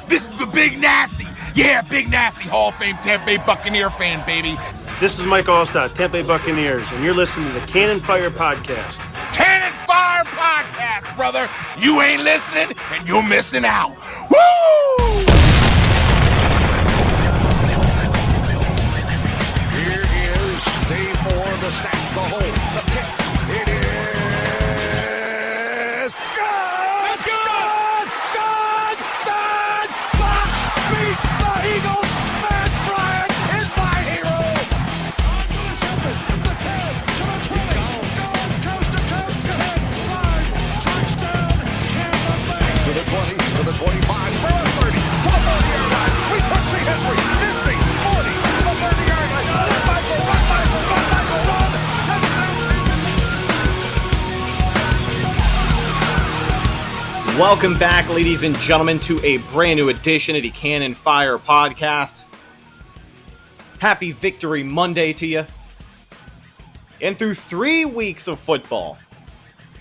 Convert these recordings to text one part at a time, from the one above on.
This is the Big Nasty. Yeah, Big Nasty, Hall of Fame Tampa Bay Buccaneer fan, baby. This is Mike Allstott, Tampa Bay Buccaneers, and you're listening to the Cannon Fire Podcast. Cannon Fire Podcast, brother. You ain't listening, and you're missing out. Woo! Here is day 4, the snap, the hold, the kick. It is good! It's good! Good! Good! Fox beat the Eagles! Matt Bryant is my hero! On to the 7, the 10, to the 20, going coast to coast, 10, 5, touchdown, Tampa Bay! To the 20, to the 25, for a 30, to the 30-yard line, we could see history, 50, 40, to the 30-yard line, run, Michael, run, Michael, run, Michael, run, touchdown, Welcome back, ladies and gentlemen, to a brand new edition of the Cannon Fire Podcast. Happy Victory Monday to you. And through 3 weeks of football,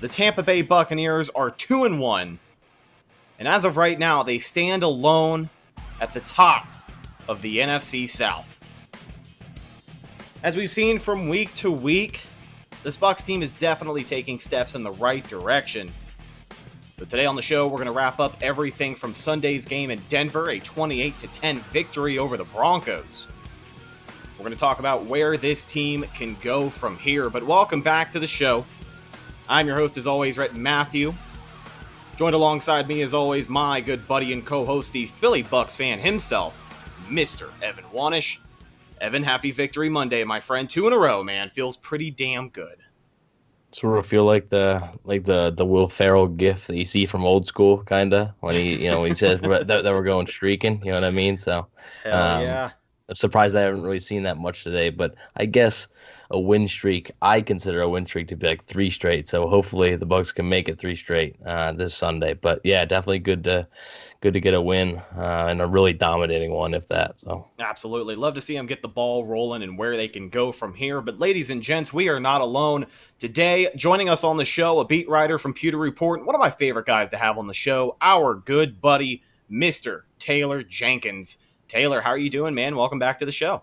the Tampa Bay Buccaneers are 2-1. And as of right now, they stand alone at the top of the NFC South. As we've seen from week to week, this Bucs team is definitely taking steps in the right direction. So today on the show, we're going to wrap up everything from Sunday's game in Denver, a 28-10 victory over the Broncos. We're going to talk about where this team can go from here. But welcome back to the show. I'm your host, as always, Rhett Matthew. Joined alongside me, as always, my good buddy and co-host, the Philly Bucs fan himself, Mr. Evan Wanish. Evan, happy Victory Monday, my friend. 2 in a row, man. Feels pretty damn good. Sort of feel like the Will Ferrell gif that you see from Old School, kind of, when he says that we're going streaking. You know what I mean? So, Hell yeah. I'm surprised I haven't really seen that much today, but I guess a win streak, I consider a win streak to be like 3 straight. So hopefully the Bucs can make it 3 straight this Sunday. But yeah, definitely good to get a win and a really dominating one, if that. So Absolutely. Love to see them get the ball rolling and where they can go from here. But ladies and gents, we are not alone. Today, joining us on the show, a beat writer from Pewter Report, one of my favorite guys to have on the show, our good buddy, Mr. Taylor Jenkins. Taylor, how are you doing, man? Welcome back to the show.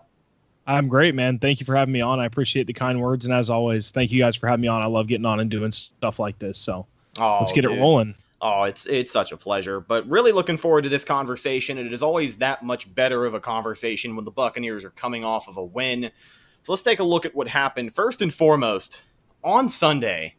I'm great, man. Thank you for having me on. I appreciate the kind words. And as always, thank you guys for having me on. I love getting on and doing stuff like this. So let's get it rolling. Oh, it's such a pleasure. But really looking forward to this conversation. And it is always that much better of a conversation when the Buccaneers are coming off of a win. So let's take a look at what happened. First and foremost, on Sunday,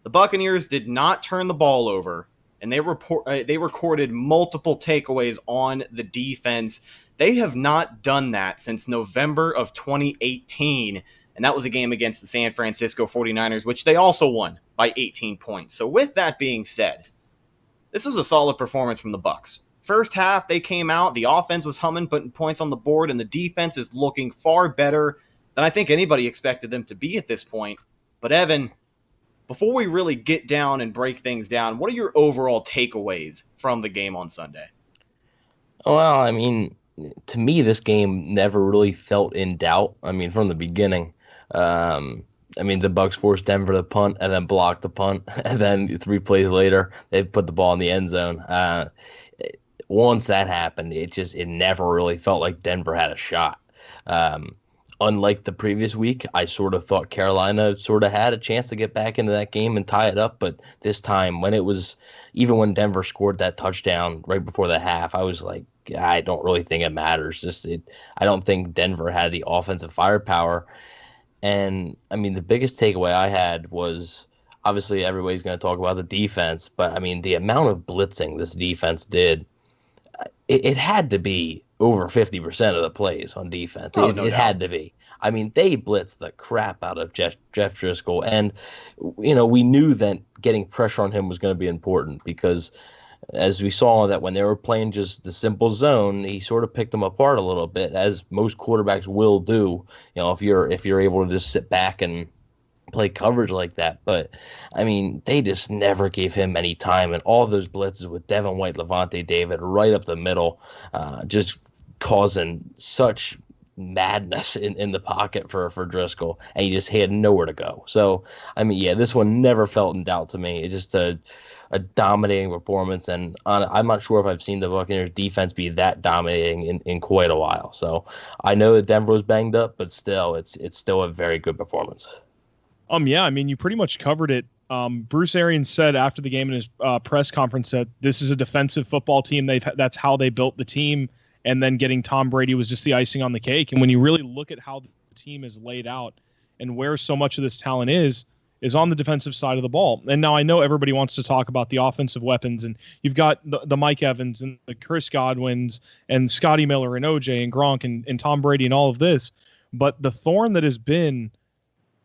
the Buccaneers did not turn the ball over. And they recorded multiple takeaways on the defense. They have not done that since November of 2018, and that was a game against the San Francisco 49ers, which they also won by 18 points. So with that being said, this was a solid performance from the Bucs. First half, they came out, the offense was humming, putting points on the board, and the defense is looking far better than I think anybody expected them to be at this point. But Evan, before we really get down and break things down, what are your overall takeaways from the game on Sunday? Well, I mean, to me, this game never really felt in doubt. I mean, from the beginning, the Bucs forced Denver to punt and then blocked the punt. And then 3 plays later, they put the ball in the end zone. Once that happened, it never really felt like Denver had a shot. Unlike the previous week, I sort of thought Carolina sort of had a chance to get back into that game and tie it up. But this time, even when Denver scored that touchdown right before the half, I was like, I don't really think it matters. I don't think Denver had the offensive firepower. And, I mean, the biggest takeaway I had was, obviously everybody's going to talk about the defense, but, I mean, the amount of blitzing this defense did, it had to be over 50% of the plays on defense. It had to be. I mean, they blitzed the crap out of Jeff Driscoll. And, we knew that getting pressure on him was going to be important because as we saw that when they were playing just the simple zone, he sort of picked them apart a little bit, as most quarterbacks will do, if you're able to just sit back and play coverage like that. But, I mean, they just never gave him any time. And all those blitzes with Devin White, Levante David right up the middle, just causing such madness in the pocket for Driscoll, and he had nowhere to go. So, I mean, yeah, this one never felt in doubt to me. It's just a dominating performance, and I'm not sure if I've seen the Buccaneers defense be that dominating in quite a while. So I know that Denver was banged up, but still, it's still a very good performance. Yeah, I mean, you pretty much covered it. Bruce Arians said after the game in his press conference that this is a defensive football team. That's how they built the team, and then getting Tom Brady was just the icing on the cake. And when you really look at how the team is laid out and where so much of this talent is on the defensive side of the ball. And now I know everybody wants to talk about the offensive weapons, and you've got the Mike Evans and the Chris Godwins and Scottie Miller and OJ and Gronk and Tom Brady and all of this. But the thorn that has been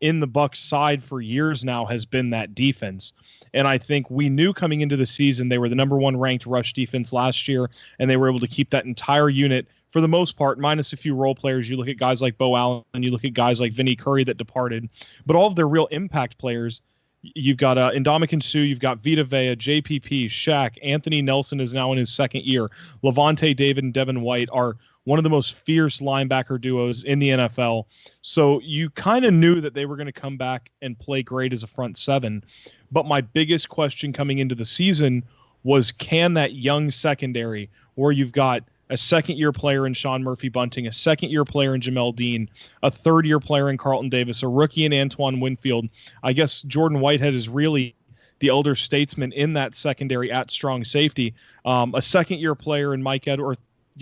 in the Bucs side for years now has been that defense. And I think we knew coming into the season they were the number 1 ranked rush defense last year, and they were able to keep that entire unit for the most part, minus a few role players. You look at guys like Bo Allen, and you look at guys like Vinny Curry that departed, but all of their real impact players, you've got Ndamukong Suh, you've got Vita Vea, JPP, Shaq, Anthony Nelson is now in his second year. Levante David and Devin White are one of the most fierce linebacker duos in the NFL. So you kind of knew that they were going to come back and play great as a front seven. But my biggest question coming into the season was, can that young secondary, where you've got a second-year player in Sean Murphy-Bunting, a second-year player in Jamel Dean, a third-year player in Carlton Davis, a rookie in Antoine Winfield. I guess Jordan Whitehead is really the elder statesman in that secondary at strong safety. A second-year player in Mike Edwards,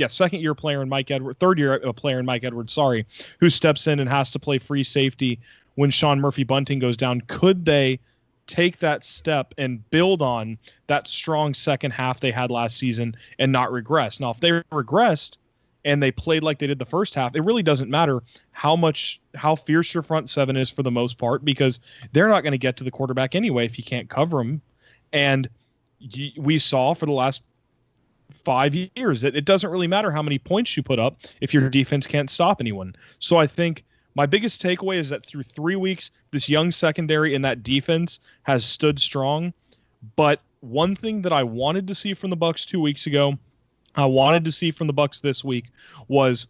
second-year player in Mike Edwards, third-year player in Mike Edwards, who steps in and has to play free safety when Sean Murphy-Bunting goes down. Could they take that step and build on that strong second half they had last season and not regress? Now, if they regressed and they played like they did the first half, it really doesn't matter how fierce your front seven is for the most part, because they're not going to get to the quarterback anyway if you can't cover them. And we saw for the last 5 years that it doesn't really matter how many points you put up if your defense can't stop anyone. So I think my biggest takeaway is that through 3 weeks, this young secondary and that defense has stood strong. But one thing that I wanted to see from the Bucs 2 weeks ago, I wanted to see from the Bucs this week, was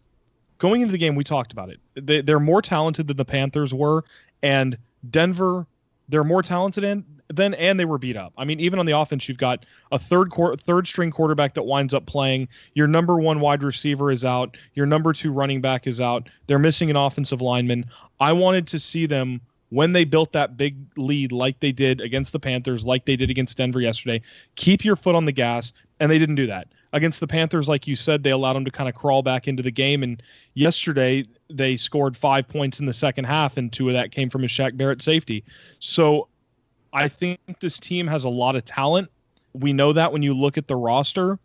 going into the game. We talked about it. They're more talented than the Panthers were, and Denver, they're more talented and they were beat up. I mean, even on the offense, you've got a third string quarterback that winds up playing. Your number 1 wide receiver is out. Your number 2 running back is out. They're missing an offensive lineman. I wanted to see them, when they built that big lead like they did against the Panthers, like they did against Denver yesterday, keep your foot on the gas, and they didn't do that. Against the Panthers, like you said, they allowed them to kind of crawl back into the game, and yesterday they scored 5 points in the second half, and 2 of that came from a Shaq Barrett safety. So I think this team has a lot of talent. We know that when you look at the roster,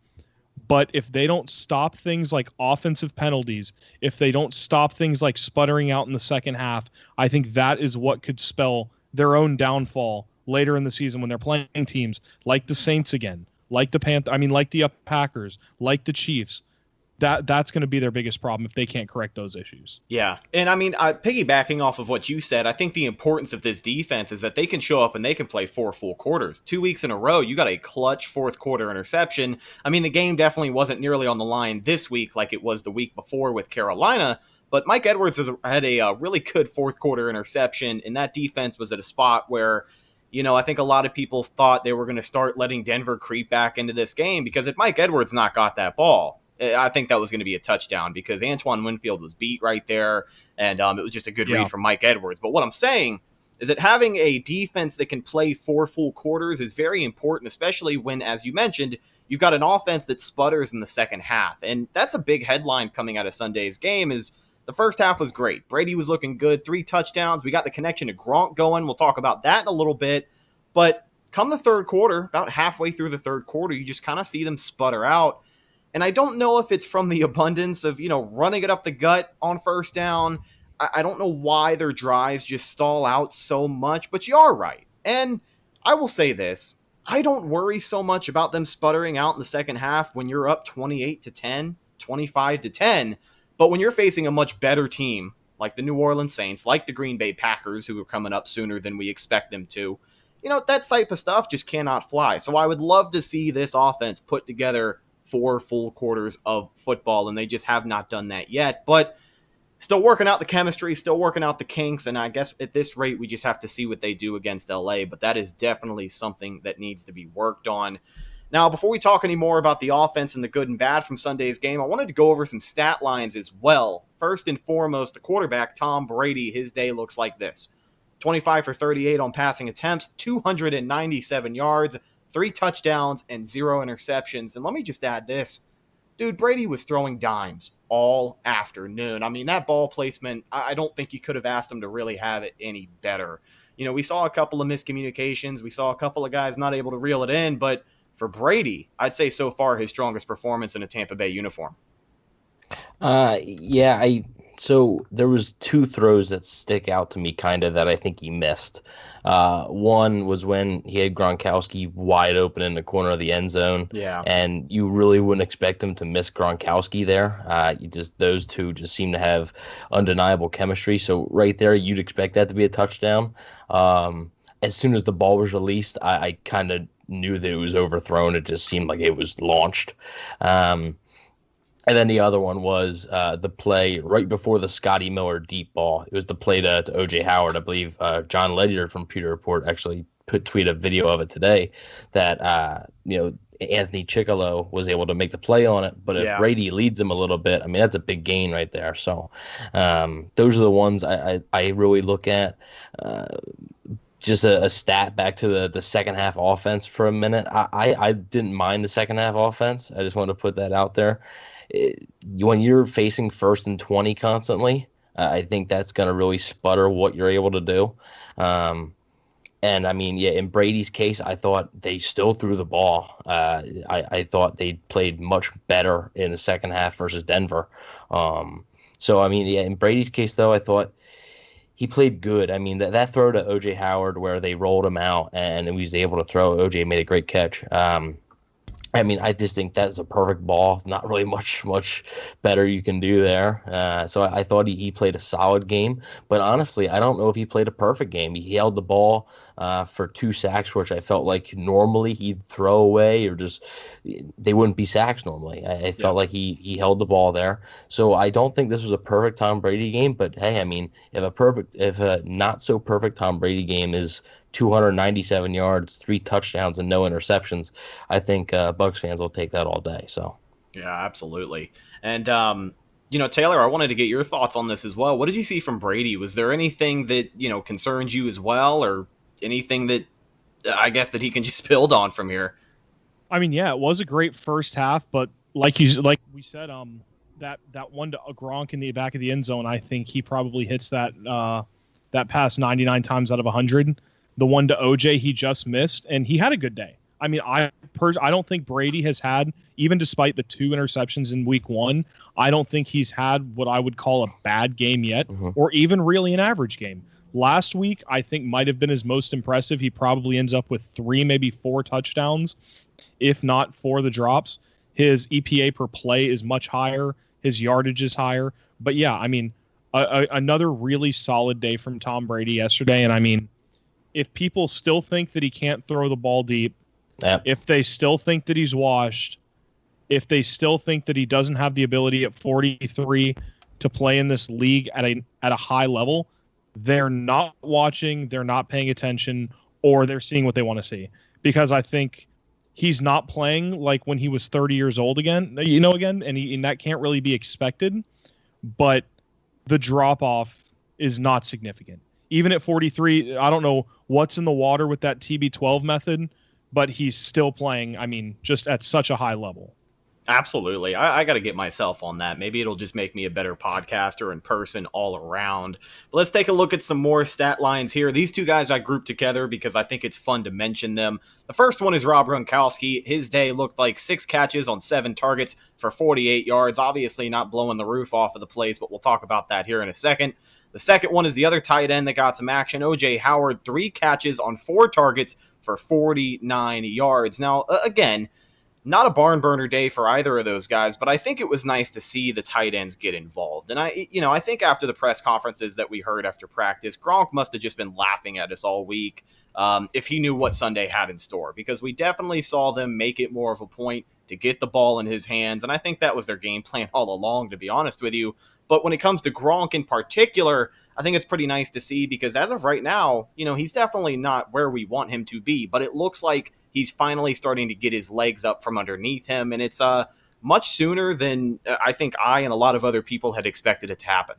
but if they don't stop things like offensive penalties, if they don't stop things like sputtering out in the second half, I think that is what could spell their own downfall later in the season when they're playing teams like the Saints again, like the Packers, like the Chiefs. That's going to be their biggest problem if they can't correct those issues. Yeah. And I mean, piggybacking off of what you said, I think the importance of this defense is that they can show up and they can play 4 full quarters. 2 weeks in a row, you got a clutch fourth quarter interception. I mean, the game definitely wasn't nearly on the line this week like it was the week before with Carolina, but Mike Edwards had a really good fourth quarter interception, and that defense was at a spot where, you know, I think a lot of people thought they were going to start letting Denver creep back into this game, because if Mike Edwards not got that ball, I think that was going to be a touchdown, because Antoine Winfield was beat right there, and it was just a good read from Mike Edwards. But what I'm saying is that having a defense that can play 4 full quarters is very important, especially when, as you mentioned, you've got an offense that sputters in the second half. And that's a big headline coming out of Sunday's game. Is the first half was great. Brady was looking good, 3 touchdowns. We got the connection to Gronk going. We'll talk about that in a little bit. But come the third quarter, about halfway through the third quarter, you just kind of see them sputter out. And I don't know if it's from the abundance of, running it up the gut on first down. I don't know why their drives just stall out so much, but you are right. And I will say this, I don't worry so much about them sputtering out in the second half when you're up 28-10, 25-10. But when you're facing a much better team, like the New Orleans Saints, like the Green Bay Packers, who are coming up sooner than we expect them to, that type of stuff just cannot fly. So I would love to see this offense put together 4 full quarters of football, and they just have not done that yet. But Still working out the chemistry, still working out the kinks, and I guess at this rate, we just have to see what they do against LA, but that is definitely something that needs to be worked on. Now, before we talk any more about the offense and the good and bad from Sunday's game, I wanted to go over some stat lines as well. First and foremost, the quarterback, Tom Brady, his day looks like this. 25 for 38 on passing attempts, 297 yards, 3 touchdowns, and 0 interceptions. And let me just add this. Dude, Brady was throwing dimes all afternoon. I mean, that ball placement, I don't think you could have asked him to really have it any better. You know, we saw a couple of miscommunications. We saw a couple of guys not able to reel it in. But for Brady, I'd say so far his strongest performance in a Tampa Bay uniform. So there was 2 throws that stick out to me kind of that I think he missed. One was when he had Gronkowski wide open in the corner of the end zone. Yeah. And you really wouldn't expect him to miss Gronkowski there. Those two just seem to have undeniable chemistry. So right there, you'd expect that to be a touchdown. As soon as the ball was released, I kind of knew that it was overthrown. It just seemed like it was launched. And then the other one was the play right before the Scottie Miller deep ball. It was the play to O.J. Howard. I believe John Ledyard from Pewter Report actually tweeted a video of it today that, Anthony Chickalo was able to make the play on it. But if Brady leads him a little bit, I mean, that's a big gain right there. So those are the ones I really look at. Just a stat back to the second half offense for a minute. I didn't mind the second half offense. I just wanted to put that out there. When you're facing 1st and 20 constantly, I think that's going to really sputter what you're able to do. And I mean, in Brady's case, I thought they still threw the ball. I thought they played much better in the second half versus Denver. So, I mean, in Brady's case, though, I thought he played good. I mean, that throw to O.J. Howard where they rolled him out and he was able to throw, O.J. made a great catch. I mean, I just think that's a perfect ball. Not really much better you can do there. So I thought he played a solid game. But honestly, I don't know if he played a perfect game. He held the ball for 2 sacks, which I felt like normally he'd throw away or just they wouldn't be sacks normally. I felt like he held the ball there. So I don't think this was a perfect Tom Brady game. But hey, I mean, if a not so perfect Tom Brady game is 297 yards, 3 touchdowns, and no interceptions, I think Bucs fans will take that all day. So, yeah, absolutely. And Taylor, I wanted to get your thoughts on this as well. What did you see from Brady? Was there anything that concerns you as well, or anything that I guess that he can just build on from here? I mean, yeah, it was a great first half, but like we said, that one to Gronk in the back of the end zone, I think he probably hits that pass 99 times out of 100. The one to OJ he just missed, and he had a good day. I mean, I don't think Brady has had, even despite the 2 interceptions in week 1, I don't think he's had what I would call a bad game yet, or even really an average game. Last week, I think might have been his most impressive. He probably ends up with 3, maybe 4 touchdowns, if not 4 the drops. His EPA per play is much higher. His yardage is higher. But yeah, I mean, another really solid day from Tom Brady yesterday. And I mean, if people still think that he can't throw the ball deep, if they still think that he's washed, if they still think that he doesn't have the ability at 43 to play in this league at a high level, they're not watching, they're not paying attention, or they're seeing what they want to see. Because I think he's not playing like when he was 30 years old again, and that can't really be expected. But the drop-off is not significant. Even at 43, I don't know what's in the water with that TB12 method, but he's still playing, I mean, just at such a high level. Absolutely. I got to get myself on that. Maybe it'll just make me a better podcaster in person all around. But let's take a look at some more stat lines here. These 2 guys I grouped together because I think it's fun to mention them. The first one is Rob Gronkowski. His day looked like 6 catches on 7 targets for 48 yards. Obviously not blowing the roof off of the place, but we'll talk about that here in a second. The second one is the other tight end that got some action, O.J. Howard, 3 catches on 4 targets for 49 yards. Now, again, not a barn burner day for either of those guys, but I think it was nice to see the tight ends get involved. And I think after the press conferences that we heard after practice, Gronk must have just been laughing at us all week if he knew what Sunday had in store, because we definitely saw them make it more of a point to get the ball in his hands. And I think that was their game plan all along, to be honest with you. But when it comes to Gronk in particular, I think it's pretty nice to see, because as of right now, he's definitely not where we want him to be, but it looks like he's finally starting to get his legs up from underneath him. And it's much sooner than I think I and a lot of other people had expected it to happen.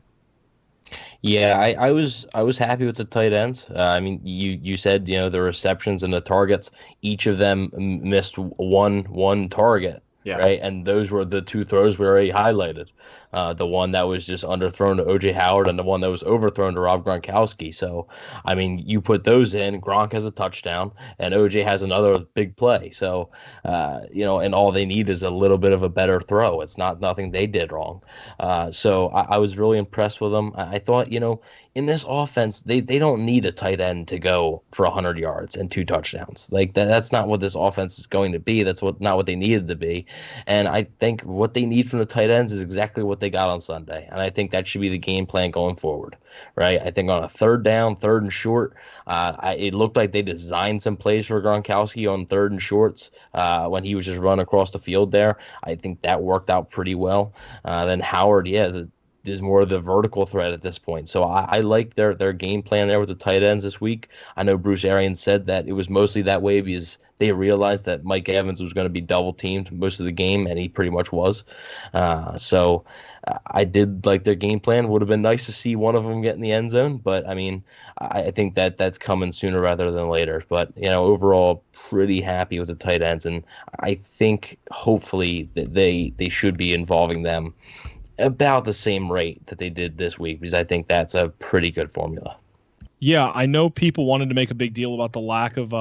Yeah, I was happy with the tight ends. I mean, you said the receptions and the targets. Each of them missed one target. Yeah. Right. And those were the two throws we already highlighted. The one that was just underthrown to O.J. Howard and the one that was overthrown to Rob Gronkowski. So, I mean, you put those in, Gronk has a touchdown and O.J. has another big play. So, and all they need is a little bit of a better throw. It's nothing they did wrong. So I was really impressed with them. I thought, in this offense, they don't need a tight end to go for 100 yards and 2 touchdowns. Like that's not what this offense is going to be. That's not what they needed to be. And I think what they need from the tight ends is exactly what they got on Sunday. And I think that should be the game plan going forward, right? I think on a third down, third and short, it looked like they designed some plays for Gronkowski on third and shorts when he was just running across the field there. I think that worked out pretty well. Then Howard, there's more of the vertical threat at this point. So I like their game plan there with the tight ends this week. I know Bruce Arians said that it was mostly that way because they realized that Mike Evans was going to be double teamed most of the game, and he pretty much was. So I did like their game plan. Would have been nice to see one of them get in the end zone, but I mean, I think that's coming sooner rather than later. But overall, pretty happy with the tight ends, and I think hopefully that they should be involving them about the same rate that they did this week, because I think that's a pretty good formula. Yeah, I know people wanted to make a big deal about the lack of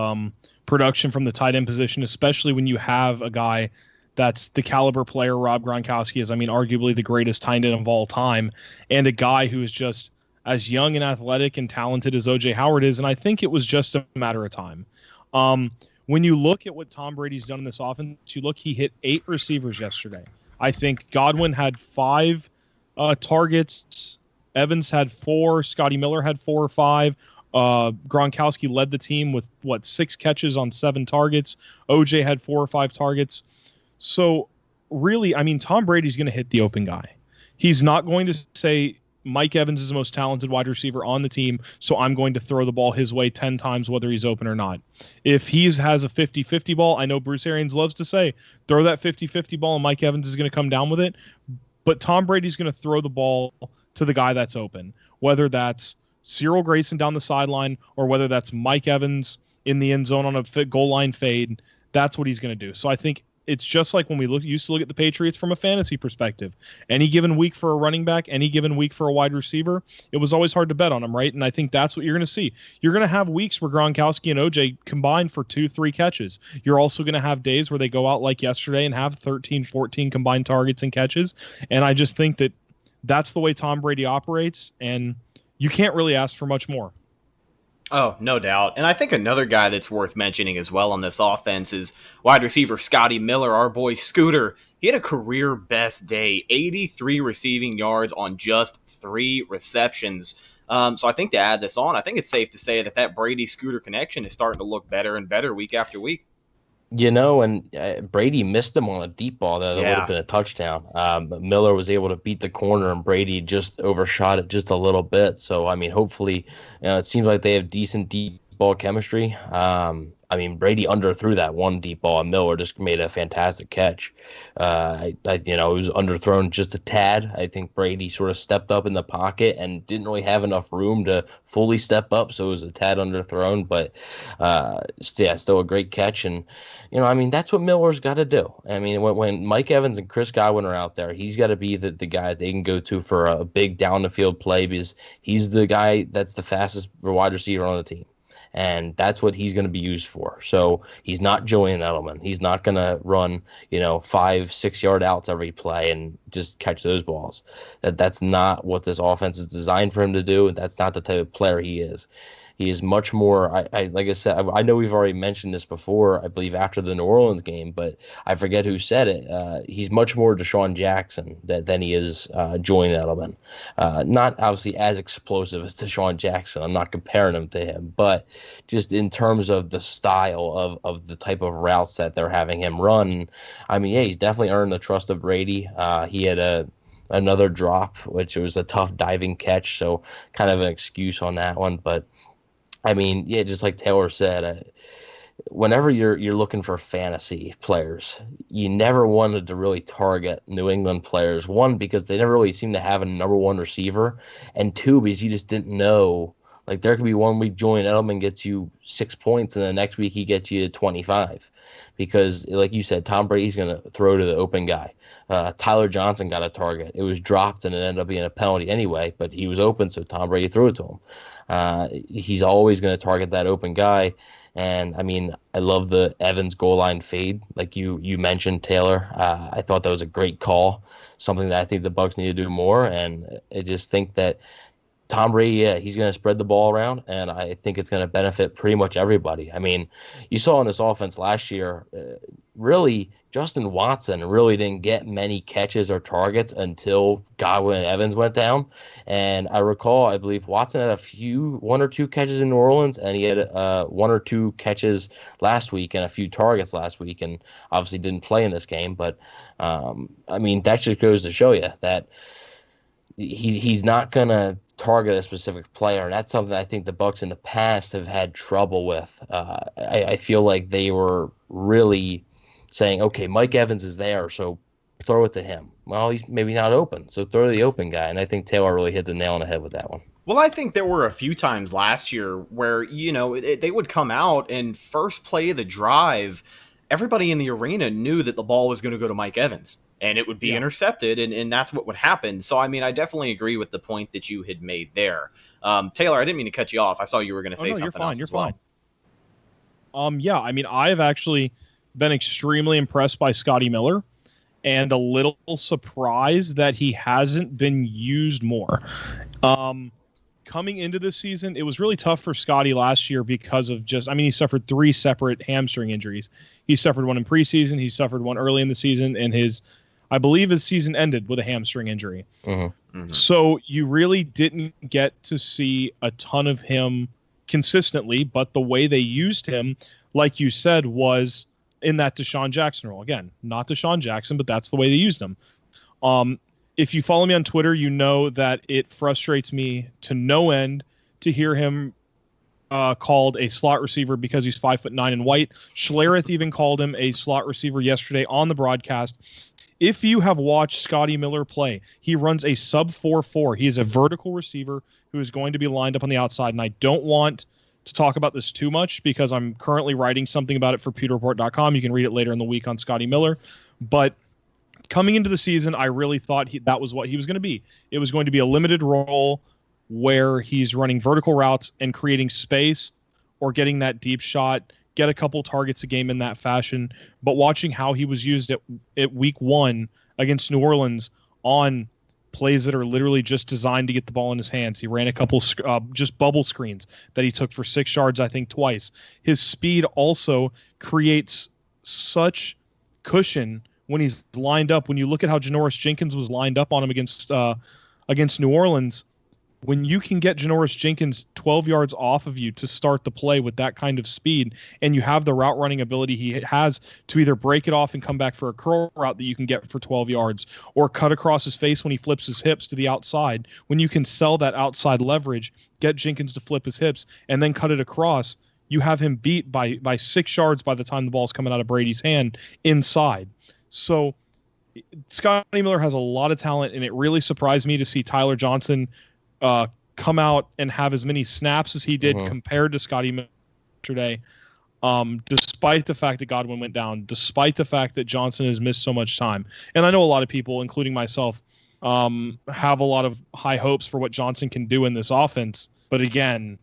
production from the tight end position, especially when you have a guy that's the caliber player Rob Gronkowski is. I mean, arguably the greatest tight end of all time, and a guy who is just as young and athletic and talented as O.J. Howard is, and I think it was just a matter of time. When you look at what Tom Brady's done in this offense, he hit 8 receivers yesterday. I think Godwin had 5 targets. Evans had 4. Scottie Miller had 4 or 5. Gronkowski led the team with 6 catches on 7 targets. OJ had 4 or 5 targets. So really, I mean, Tom Brady's going to hit the open guy. He's not going to say Mike Evans is the most talented wide receiver on the team, so I'm going to throw the ball his way 10 times whether he's open or not. If he has a 50-50 ball, I know Bruce Arians loves to say, throw that 50-50 ball and Mike Evans is going to come down with it. But Tom Brady's going to throw the ball to the guy that's open, whether that's Cyril Grayson down the sideline or whether that's Mike Evans in the end zone on a goal line fade. That's what he's going to do. So I think it's just like when we used to look at the Patriots from a fantasy perspective. Any given week for a running back, any given week for a wide receiver, it was always hard to bet on them, right? And I think that's what you're going to see. You're going to have weeks where Gronkowski and OJ combine for 2-3 catches. You're also going to have days where they go out like yesterday and have 13, 14 combined targets and catches. And I just think that that's the way Tom Brady operates, and you can't really ask for much more. Oh, no doubt. And I think another guy that's worth mentioning as well on this offense is wide receiver Scottie Miller, our boy Scooter. He had a career best day, 83 receiving yards on just 3 receptions. So I think to add this on, I think it's safe to say that Brady-Scooter connection is starting to look better and better week after week. And Brady missed him on a deep ball that would have been a touchdown. But Miller was able to beat the corner, and Brady just overshot it just a little bit. So, I mean, hopefully, it seems like they have decent deep ball chemistry. I mean, Brady underthrew that one deep ball, and Miller just made a fantastic catch. It was underthrown just a tad. I think Brady sort of stepped up in the pocket and didn't really have enough room to fully step up, so it was a tad underthrown. But still a great catch. And that's what Miller's got to do. I mean, when Mike Evans and Chris Godwin are out there, he's got to be the guy they can go to for a big down the field play, because he's the guy that's the fastest wide receiver on the team. And that's what he's going to be used for. So he's not Julian Edelman. He's not going to run, 5-6 yard outs every play and just catch those balls. That's not what this offense is designed for him to do. That's not the type of player he is. He is much more. Like I said, I know we've already mentioned this before. I believe after the New Orleans game, but I forget who said it. He's much more Deshaun Jackson than he is Julian Edelman. Not obviously as explosive as Deshaun Jackson. I'm not comparing him to him, but just in terms of the style of the type of routes that they're having him run. I mean, yeah, he's definitely earned the trust of Brady. He had another drop, which was a tough diving catch, so kind of an excuse on that one, but. I mean, yeah, just like Taylor said, whenever you're looking for fantasy players, you never wanted to really target New England players. One, because they never really seem to have a number one receiver, and two, because you just didn't know. Like, there could be 1 week Julian Edelman gets you 6 points, and the next week he gets you 25. Because, like you said, Tom Brady's going to throw to the open guy. Tyler Johnson got a target. It was dropped, and it ended up being a penalty anyway, but he was open, so Tom Brady threw it to him. He's always going to target that open guy. And, I mean, I love the Evans goal line fade, like you mentioned, Taylor. I thought that was a great call, something that I think the Bucs need to do more. And I just think that Tom Brady, yeah, he's going to spread the ball around, and I think it's going to benefit pretty much everybody. I mean, you saw in this offense last year, really, Justin Watson really didn't get many catches or targets until Godwin and Evans went down. And I recall, I believe Watson had 1 or 2 catches in New Orleans, and he had 1 or 2 catches last week and a few targets last week, and obviously didn't play in this game. But, I mean, that just goes to show you that he's not going to target a specific player, and that's something I think the Bucs in the past have had trouble with. I feel like they were really saying, okay, Mike Evans is there, so throw it to him. Well, he's maybe not open, so throw to the open guy, and I think Taylor really hit the nail on the head with that one. Well, I think there were a few times last year where, they would come out and first play of the drive, everybody in the arena knew that the ball was going to go to Mike Evans. And it would be intercepted, and that's what would happen. So, I mean, I definitely agree with the point that you had made there. Taylor, I didn't mean to cut you off. I saw you were going to say something else as well. Yeah, I mean, I've actually been extremely impressed by Scottie Miller and a little surprised that he hasn't been used more. Coming into this season, it was really tough for Scottie last year because of he suffered 3 separate hamstring injuries. He suffered one in preseason, he suffered one early in the season, and I believe his season ended with a hamstring injury. Mm-hmm. Mm-hmm. So you really didn't get to see a ton of him consistently, but the way they used him, like you said, was in that Deshaun Jackson role. Again, not Deshaun Jackson, but that's the way they used him. If you follow me on Twitter, you know that it frustrates me to no end to hear him called a slot receiver because he's 5'9" and white. Schlereth even called him a slot receiver yesterday on the broadcast. If you have watched Scottie Miller play, he runs a sub 4.4. He is a vertical receiver who is going to be lined up on the outside. And I don't want to talk about this too much because I'm currently writing something about it for pewterreport.com. You can read it later in the week on Scottie Miller. But coming into the season, I really thought that was what he was going to be. It was going to be a limited role where he's running vertical routes and creating space or getting that deep shot, get a couple targets a game in that fashion. But watching how he was used at week 1 against New Orleans on plays that are literally just designed to get the ball in his hands. He ran a couple just bubble screens that he took for 6 yards, I think, twice. His speed also creates such cushion when he's lined up. When you look at how Janoris Jenkins was lined up on him against New Orleans, when you can get Janoris Jenkins 12 yards off of you to start the play with that kind of speed, and you have the route running ability he has to either break it off and come back for a curl route that you can get for 12 yards, or cut across his face when he flips his hips to the outside, when you can sell that outside leverage, get Jenkins to flip his hips, and then cut it across, you have him beat by 6 yards by the time the ball's coming out of Brady's hand inside. So Scottie Miller has a lot of talent, and it really surprised me to see Tyler Johnson come out and have as many snaps as he did compared to Scottie Miller yesterday, despite the fact that Godwin went down, despite the fact that Johnson has missed so much time. And I know a lot of people, including myself, have a lot of high hopes for what Johnson can do in this offense. But again,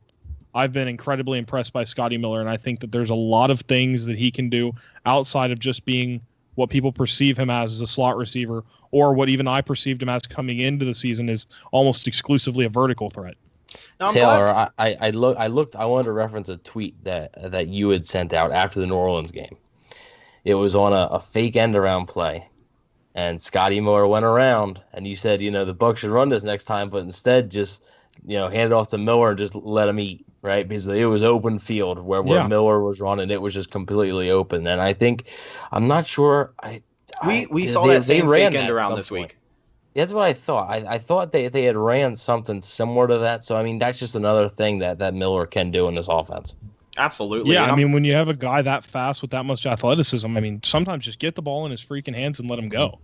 I've been incredibly impressed by Scottie Miller, and I think that there's a lot of things that he can do outside of just being what people perceive him as a slot receiver, or what even I perceived him as coming into the season is almost exclusively a vertical threat. Now, I'm Taylor, glad. I looked. I wanted to reference a tweet that you had sent out after the New Orleans game. It was on a fake end around play, and Scottie Miller went around, and you said, the Bucs should run this next time, but instead just, hand it off to Miller and just let him eat, right? Because it was open field where Yeah. Miller was running, it was just completely open. And I think, I'm not sure, We saw they that same ran fake end that at around some this point. week. That's what I thought. I thought they had ran something similar to that. So, I mean, that's just another thing that Miller can do in this offense. Absolutely. Yeah, And I mean, when you have a guy that fast with that much athleticism, I mean, sometimes just get the ball in his freaking hands and let him go.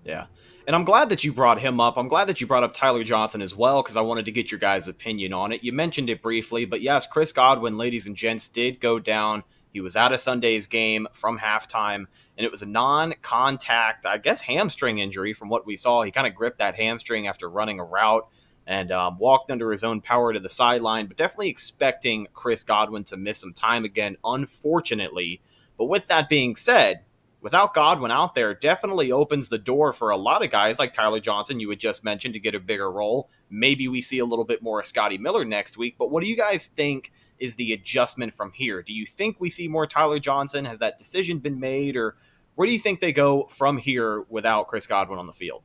Yeah. And I'm glad that you brought him up. I'm glad that you brought up Tyler Johnson as well, because I wanted to get your guys' opinion on it. You mentioned it briefly, but yes, Chris Godwin, ladies and gents, did go down. He was out of Sunday's game from halftime, and it was a non-contact, I guess, hamstring injury from what we saw. He kind of gripped that hamstring after running a route and walked under his own power to the sideline, but definitely expecting Chris Godwin to miss some time again, unfortunately. But with that being said, without Godwin out there, definitely opens the door for a lot of guys like Tyler Johnson, you had just mentioned, to get a bigger role. Maybe we see a little bit more of Scottie Miller next week, but what do you guys think is the adjustment from here? Do you think we see more Tyler Johnson? Has that decision been made, or where do you think they go from here without Chris Godwin on the field?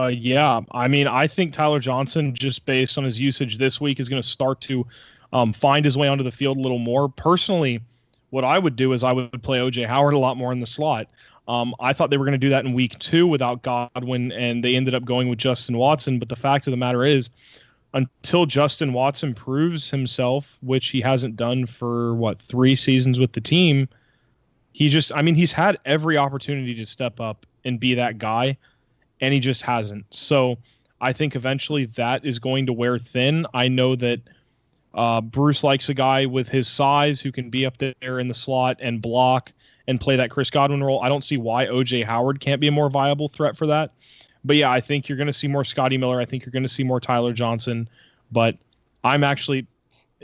Yeah, I mean, I think Tyler Johnson, just based on his usage this week, is going to start to find his way onto the field a little more. Personally, what I would do is I would play O.J. Howard a lot more in the slot. I thought they were going to do that in week 2 without Godwin, and they ended up going with Justin Watson. But the fact of the matter is, until Justin Watson proves himself, which he hasn't done for, 3 seasons with the team, he's had every opportunity to step up and be that guy, and he just hasn't. So I think eventually that is going to wear thin. I know that Bruce likes a guy with his size who can be up there in the slot and block and play that Chris Godwin role. I don't see why O.J. Howard can't be a more viable threat for that. But yeah, I think you're going to see more Scottie Miller. I think you're going to see more Tyler Johnson. But it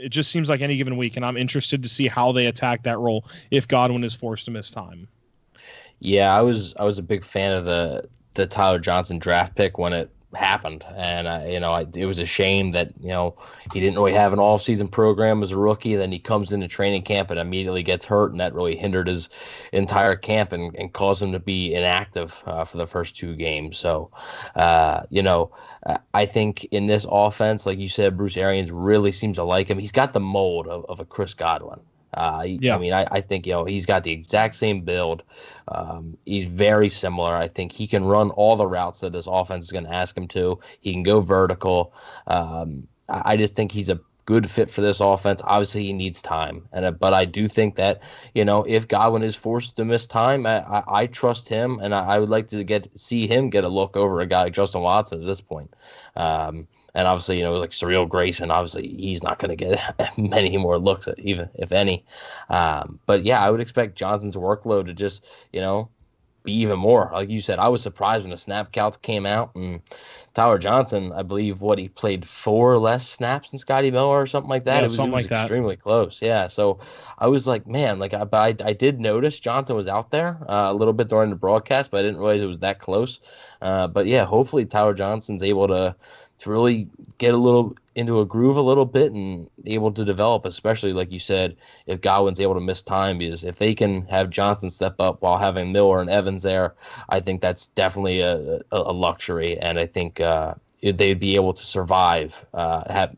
just seems like any given week, and I'm interested to see how they attack that role if Godwin is forced to miss time. Yeah, I was a big fan of the Tyler Johnson draft pick when it happened, and it was a shame that he didn't really have an off-season program as a rookie. Then he comes into training camp and immediately gets hurt, and that really hindered his entire camp and caused him to be inactive for the first 2 games. So, I think in this offense, like you said, Bruce Arians really seems to like him. He's got the mold of a Chris Godwin. Yeah. I mean, I think he's got the exact same build. He's very similar. I think he can run all the routes that this offense is going to ask him to. He can go vertical. I just think he's a good fit for this offense. Obviously, he needs time, but I do think that if Godwin is forced to miss time, I trust him, and I would like to see him get a look over a guy like Justin Watson at this point. And obviously, like Surreal Grayson, obviously he's not going to get many more looks, even if any. But yeah, I would expect Johnson's workload to just, be even more. Like you said, I was surprised when the snap counts came out, and Tyler Johnson, I believe, he played 4 less snaps than Scottie Miller or something like that. Yeah, it was something like that. Extremely close. Yeah. So I was like, man, I did notice Johnson was out there a little bit during the broadcast, but I didn't realize it was that close. But yeah, hopefully Tyler Johnson's able to really get a little into a groove a little bit and able to develop, especially like you said, if Godwin's able to miss time, because if they can have Johnson step up while having Miller and Evans there, I think that's definitely a luxury. And I think they'd be able to survive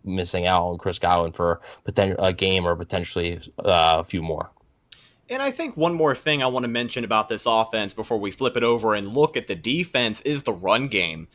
missing out on Chris Godwin for a game or potentially a few more. And I think one more thing I want to mention about this offense before we flip it over and look at the defense is the run game.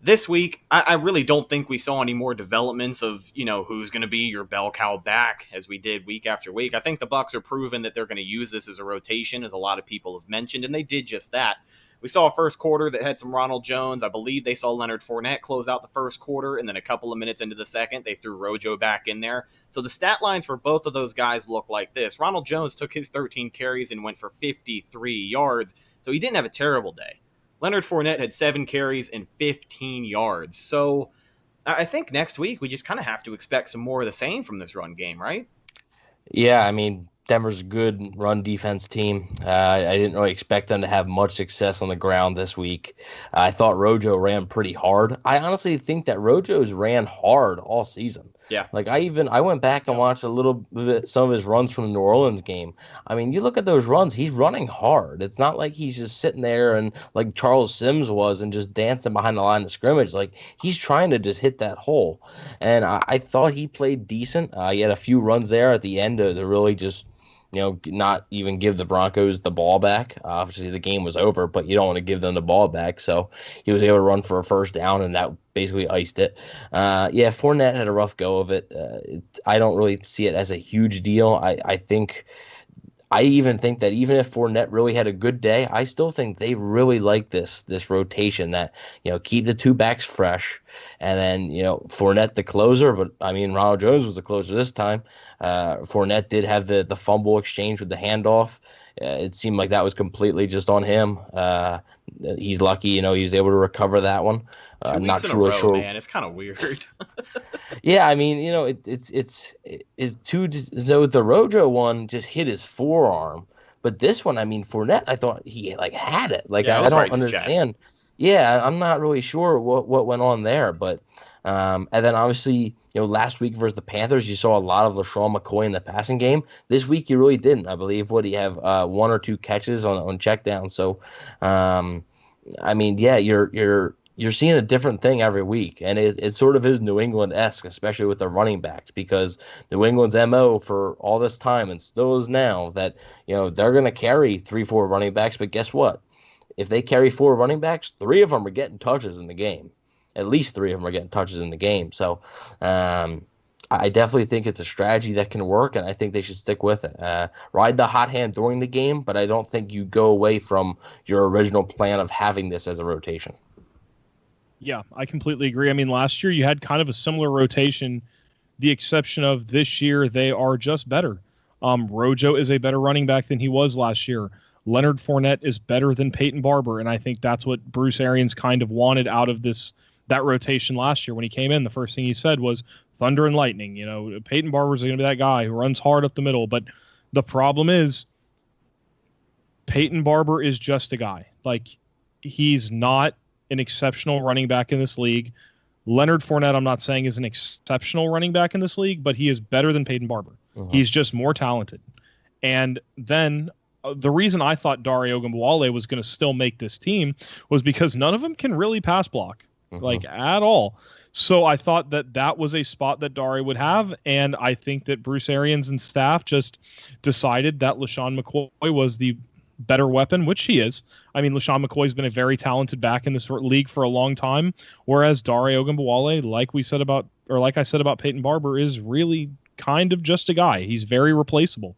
This week, I really don't think we saw any more developments of, who's going to be your bell cow back as we did week after week. I think the Bucs are proven that they're going to use this as a rotation, as a lot of people have mentioned, and they did just that. We saw a first quarter that had some Ronald Jones. I believe they saw Leonard Fournette close out the first quarter, and then a couple of minutes into the second, they threw Rojo back in there. So the stat lines for both of those guys look like this. Ronald Jones took his 13 carries and went for 53 yards, so he didn't have a terrible day. Leonard Fournette had 7 carries and 15 yards. So I think next week we just kind of have to expect some more of the same from this run game, right? Yeah, I mean, Denver's a good run defense team. I didn't really expect them to have much success on the ground this week. I thought Rojo ran pretty hard. I honestly think that Rojo's ran hard all season. Yeah. Like I went back and watched a little bit some of his runs from the New Orleans game. I mean, you look at those runs, he's running hard. It's not like he's just sitting there and like Charles Sims was and just dancing behind the line of scrimmage. Like he's trying to just hit that hole. And I thought he played decent. He had a few runs there at the end to really just not even give the Broncos the ball back. Obviously, the game was over, but you don't want to give them the ball back. So he was able to run for a first down, and that basically iced it. Fournette had a rough go of it. I don't really see it as a huge deal. I even think that even if Fournette really had a good day, I still think they really like this rotation that, keep the two backs fresh. And then, Fournette the closer, but I mean, Ronald Jones was the closer this time. Fournette did have the fumble exchange with the handoff. It seemed like that was completely just on him. He's lucky, he was able to recover that one. I'm not really sure, man. It's kind of weird. Yeah, I mean, it's too. So the Rojo one just hit his forearm, but this one, I mean, Fournette, I thought he had it. Like I don't understand. Yeah, I'm not really sure what went on there, but and then obviously, last week versus the Panthers, you saw a lot of LaShawn McCoy in the passing game. This week, you really didn't. I believe what he have 1 or 2 catches on checkdown. So, I mean, yeah, you're seeing a different thing every week, and it sort of is New England-esque, especially with the running backs, because New England's MO for all this time and still is now that they're going to carry 3-4 running backs, but guess what? If they carry 4 running backs, 3 of them are getting touches in the game. At least 3 of them are getting touches in the game. So I definitely think it's a strategy that can work, and I think they should stick with it. Ride the hot hand during the game, but I don't think you go away from your original plan of having this as a rotation. Yeah, I completely agree. I mean, last year you had kind of a similar rotation. The exception of this year, they are just better. Rojo is a better running back than he was last year. Leonard Fournette is better than Peyton Barber, and I think that's what Bruce Arians kind of wanted out of that rotation last year. When he came in, the first thing he said was thunder and lightning. Peyton Barber's going to be that guy who runs hard up the middle. But the problem is Peyton Barber is just a guy. Like, he's not an exceptional running back in this league. Leonard Fournette, I'm not saying is an exceptional running back in this league, but he is better than Peyton Barber. He's just more talented. And then the reason I thought Dare Ogunbowale was going to still make this team was because none of them can really pass block, like at all. So I thought that was a spot that Dare would have, and I think that Bruce Arians and staff just decided that LaShawn McCoy was the better weapon, which he is. I mean, LaShawn McCoy's been a very talented back in this league for a long time, whereas Dare Ogunbowale, like I said about Peyton Barber, is really kind of just a guy. He's very replaceable.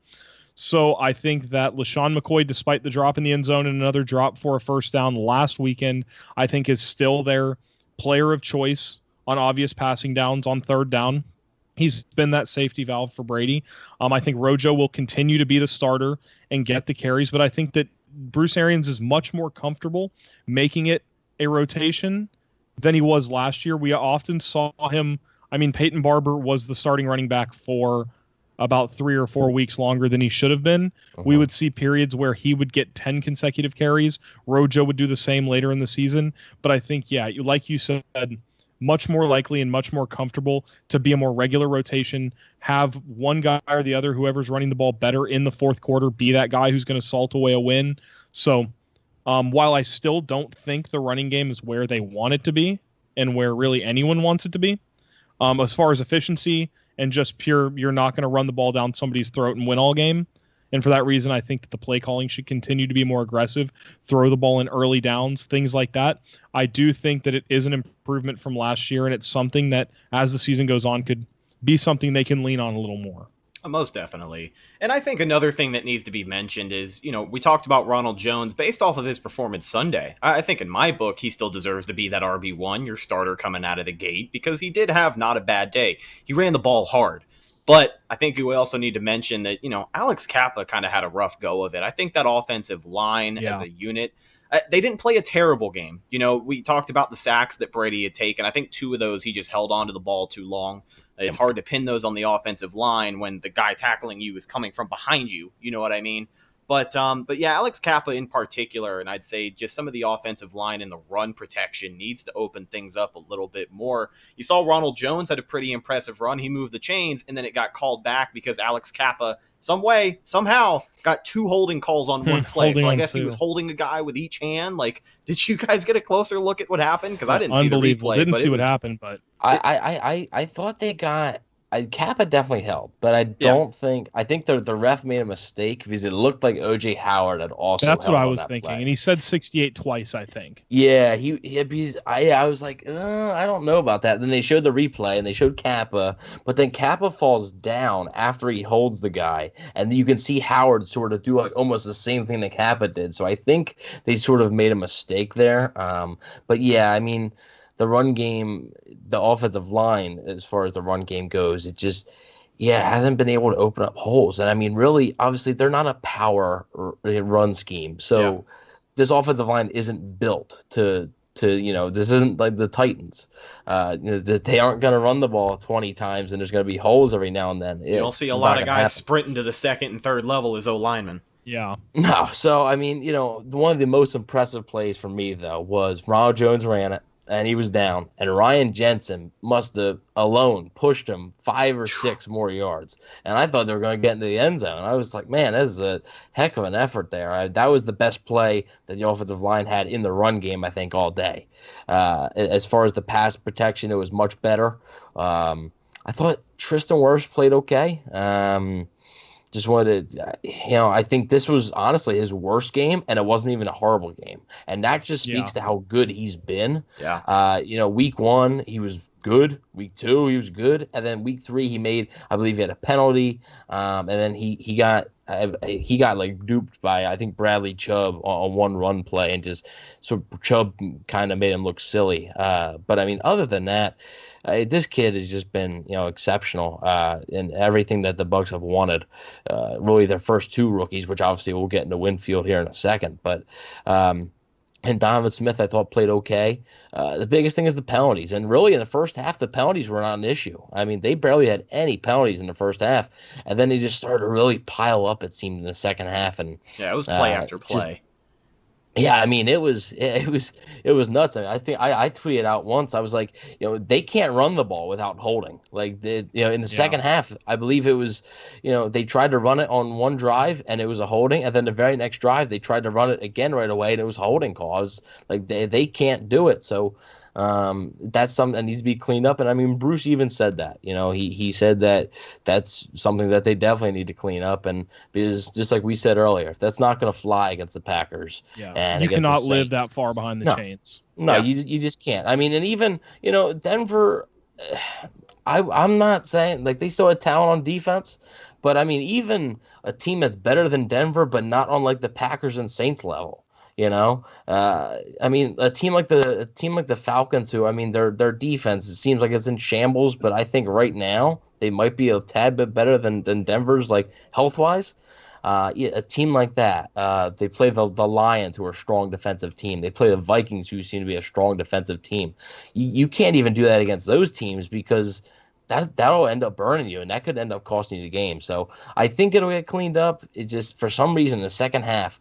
So I think that LaShawn McCoy, despite the drop in the end zone and another drop for a first down last weekend, I think is still their player of choice on obvious passing downs on third down. He's been that safety valve for Brady. I think Rojo will continue to be the starter and get the carries, but I think that Bruce Arians is much more comfortable making it a rotation than he was last year. We often saw him. I mean, Peyton Barber was the starting running back for about 3 or 4 weeks longer than he should have been. We would see periods where he would get 10 consecutive carries. Rojo would do the same later in the season. But I think, like you said, much more likely and much more comfortable to be a more regular rotation, have one guy or the other, whoever's running the ball better in the fourth quarter, be that guy who's going to salt away a win. So while I still don't think the running game is where they want it to be and where really anyone wants it to be, as far as efficiency and just pure, you're not going to run the ball down somebody's throat and win all game. And for that reason, I think that the play calling should continue to be more aggressive, throw the ball in early downs, things like that. I do think that it is an improvement from last year, and it's something that, as the season goes on, could be something they can lean on a little more. Most definitely. And I think another thing that needs to be mentioned is, we talked about Ronald Jones based off of his performance Sunday. I think in my book, he still deserves to be that RB1, your starter coming out of the gate, because he did have not a bad day. He ran the ball hard. But I think we also need to mention that, Alex Kappa kind of had a rough go of it. I think that offensive line as a unit, they didn't play a terrible game. We talked about the sacks that Brady had taken. I think 2 of those he just held onto the ball too long. It's hard to pin those on the offensive line when the guy tackling you is coming from behind you. You know what I mean? But yeah, Alex Kappa in particular, and I'd say just some of the offensive line and the run protection needs to open things up a little bit more. You saw Ronald Jones had a pretty impressive run. He moved the chains, and then it got called back because Alex Kappa, somehow, got 2 holding calls on one play. So I guess he was holding a guy with each hand. Like, did you guys get a closer look at what happened? Because I didn't see the replay. Didn't see what happened, but I thought they got. Kappa definitely held, but I don't think. I think the ref made a mistake because it looked like O.J. Howard had also. That's held what I on was that thinking, play. and he said 68 twice, I think. Yeah, I was like, I don't know about that. Then they showed the replay and they showed Kappa, but then Kappa falls down after he holds the guy, and you can see Howard sort of do like almost the same thing that Kappa did. So I think they sort of made a mistake there. But yeah, I mean. The run game, the offensive line, as far as the run game goes, it just, hasn't been able to open up holes. And I mean, really, obviously, they're not a power run scheme. So this offensive line isn't built to this isn't like the Titans. They aren't going to run the ball 20 times, and there's going to be holes every now and then. You'll see a lot of guys sprinting to the second and third level as O-linemen. Yeah. No. So, I mean, one of the most impressive plays for me, though, was Ronald Jones ran it. And he was down, and Ryan Jensen must have alone pushed him 5 or 6 more yards. And I thought they were going to get into the end zone. I was like, man, that is a heck of an effort there. That was the best play that the offensive line had in the run game, I think, all day. As far as the pass protection, it was much better. I thought Tristan Wirfs played okay. Just wanted to, I think this was honestly his worst game, and it wasn't even a horrible game. And that just speaks to how good he's been. Yeah. Week 1, he was good. Week 2, he was good. And then week 3, I believe he had a penalty. And then he got like duped by, I think, Bradley Chubb on one run play, and just so Chubb kind of made him look silly. But I mean, other than that, this kid has just been, exceptional in everything that the Bucs have wanted. Really, their first 2 rookies, which obviously we'll get into Winfield here in a second. But and Donovan Smith, I thought, played okay. The biggest thing is the penalties. And really, in the first half, the penalties were not an issue. I mean, they barely had any penalties in the first half. And then they just started to really pile up, it seemed, in the second half. And it was play after play. Yeah, I mean, it was nuts. I mean, I think I tweeted out once. I was like, they can't run the ball without holding. Like, in the second half, I believe it was, they tried to run it on one drive and it was a holding, and then the very next drive they tried to run it again right away and it was a holding cause. Like, they can't do it. So that's something that needs to be cleaned up. And I mean, Bruce even said that. He said that that's something that they definitely need to clean up. And because just like we said earlier, that's not going to fly against the Packers. Yeah. And you cannot live that far behind the chains. No, you just can't. I mean, and even Denver, I'm not saying like they still had talent on defense, but I mean, even a team that's better than Denver, but not on like the Packers and Saints level. I mean, a team like the Falcons, who, I mean, their defense, it seems like it's in shambles, but I think right now they might be a tad bit better than Denver's, like, health wise. A team like that, they play the Lions, who are a strong defensive team. They play the Vikings, who seem to be a strong defensive team. You can't even do that against those teams, because that'll end up burning you, and that could end up costing you the game. So I think it'll get cleaned up. It just, for some reason, in the second half,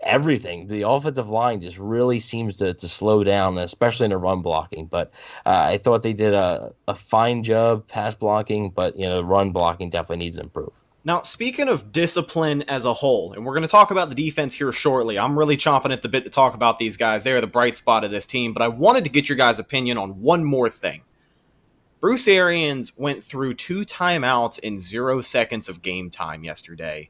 the offensive line just really seems to slow down, especially in the run blocking. But I thought they did a fine job pass blocking, but run blocking definitely needs to improve. Now, speaking of discipline as a whole, and we're going to talk about the defense here shortly. I'm really chomping at the bit to talk about these guys. They're the bright spot of this team, but I wanted to get your guys' opinion on one more thing. Bruce Arians went through 2 timeouts in 0 seconds of game time yesterday.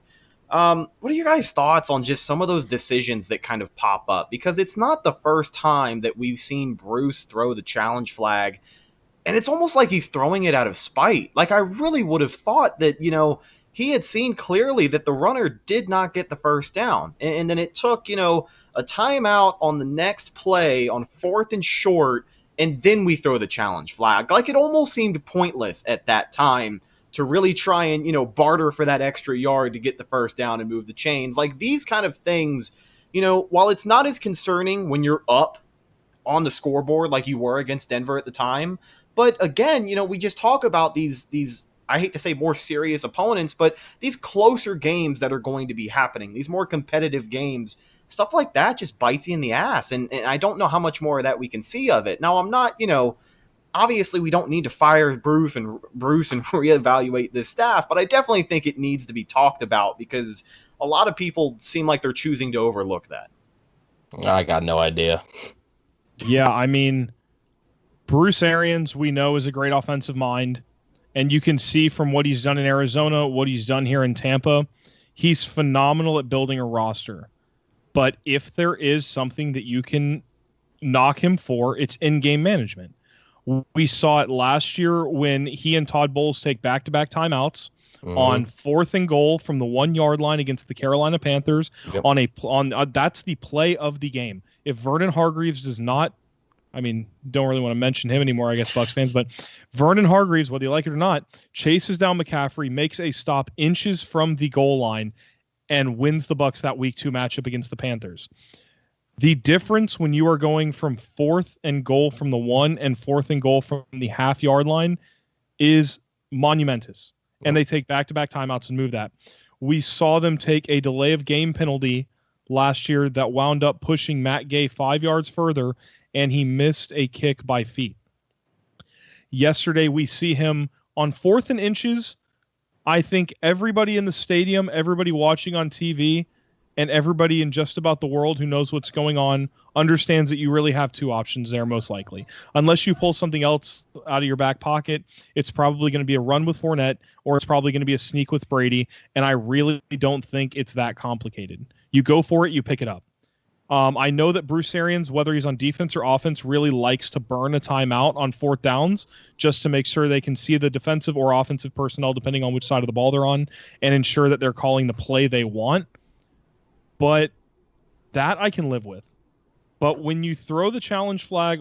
What are your guys' thoughts on just some of those decisions that kind of pop up? Because it's not the first time that we've seen Bruce throw the challenge flag, and it's almost like he's throwing it out of spite. Like, I really would have thought that, he had seen clearly that the runner did not get the first down. And then it took, a timeout on the next play on 4th and short, and then we throw the challenge flag. Like, it almost seemed pointless at that time to really try and, barter for that extra yard to get the first down and move the chains. Like, these kind of things while it's not as concerning when you're up on the scoreboard like you were against Denver at the time, but again, we just talk about these I hate to say more serious opponents, but these closer games that are going to be happening, these more competitive games, stuff like that just bites you in the ass. And I don't know how much more of that we can see of it. Now, I'm not, obviously we don't need to fire Bruce and reevaluate this staff, but I definitely think it needs to be talked about because a lot of people seem like they're choosing to overlook that. I got no idea. Yeah, I mean, Bruce Arians, we know, is a great offensive mind. And you can see from what he's done in Arizona, what he's done here in Tampa, he's phenomenal at building a roster. But if there is something that you can knock him for, it's in-game management. We saw it last year when he and Todd Bowles take back-to-back timeouts on 4th and goal from the 1-yard line against the Carolina Panthers. Yep. That's the play of the game. If Vernon Hargreaves does not, don't really want to mention him anymore, I guess, Bucs fans, but Vernon Hargreaves, whether you like it or not, chases down McCaffrey, makes a stop inches from the goal line, and wins the Bucs that Week 2 matchup against the Panthers. The difference when you are going from 4th and goal from the 1 and 4th and goal from the half-yard line is monumentous, and they take back-to-back timeouts and move that. We saw them take a delay of game penalty last year that wound up pushing Matt Gay 5 yards further, and he missed a kick by feet. Yesterday, we see him on 4th and inches. I think everybody in the stadium, everybody watching on TV, and everybody in just about the world who knows what's going on understands that you really have two options there, most likely. Unless you pull something else out of your back pocket, it's probably going to be a run with Fournette, or it's probably going to be a sneak with Brady, and I really don't think it's that complicated. You go for it, you pick it up. I know that Bruce Arians, whether he's on defense or offense, really likes to burn a timeout on 4th downs just to make sure they can see the defensive or offensive personnel, depending on which side of the ball they're on, and ensure that they're calling the play they want. But that I can live with. But when you throw the challenge flag,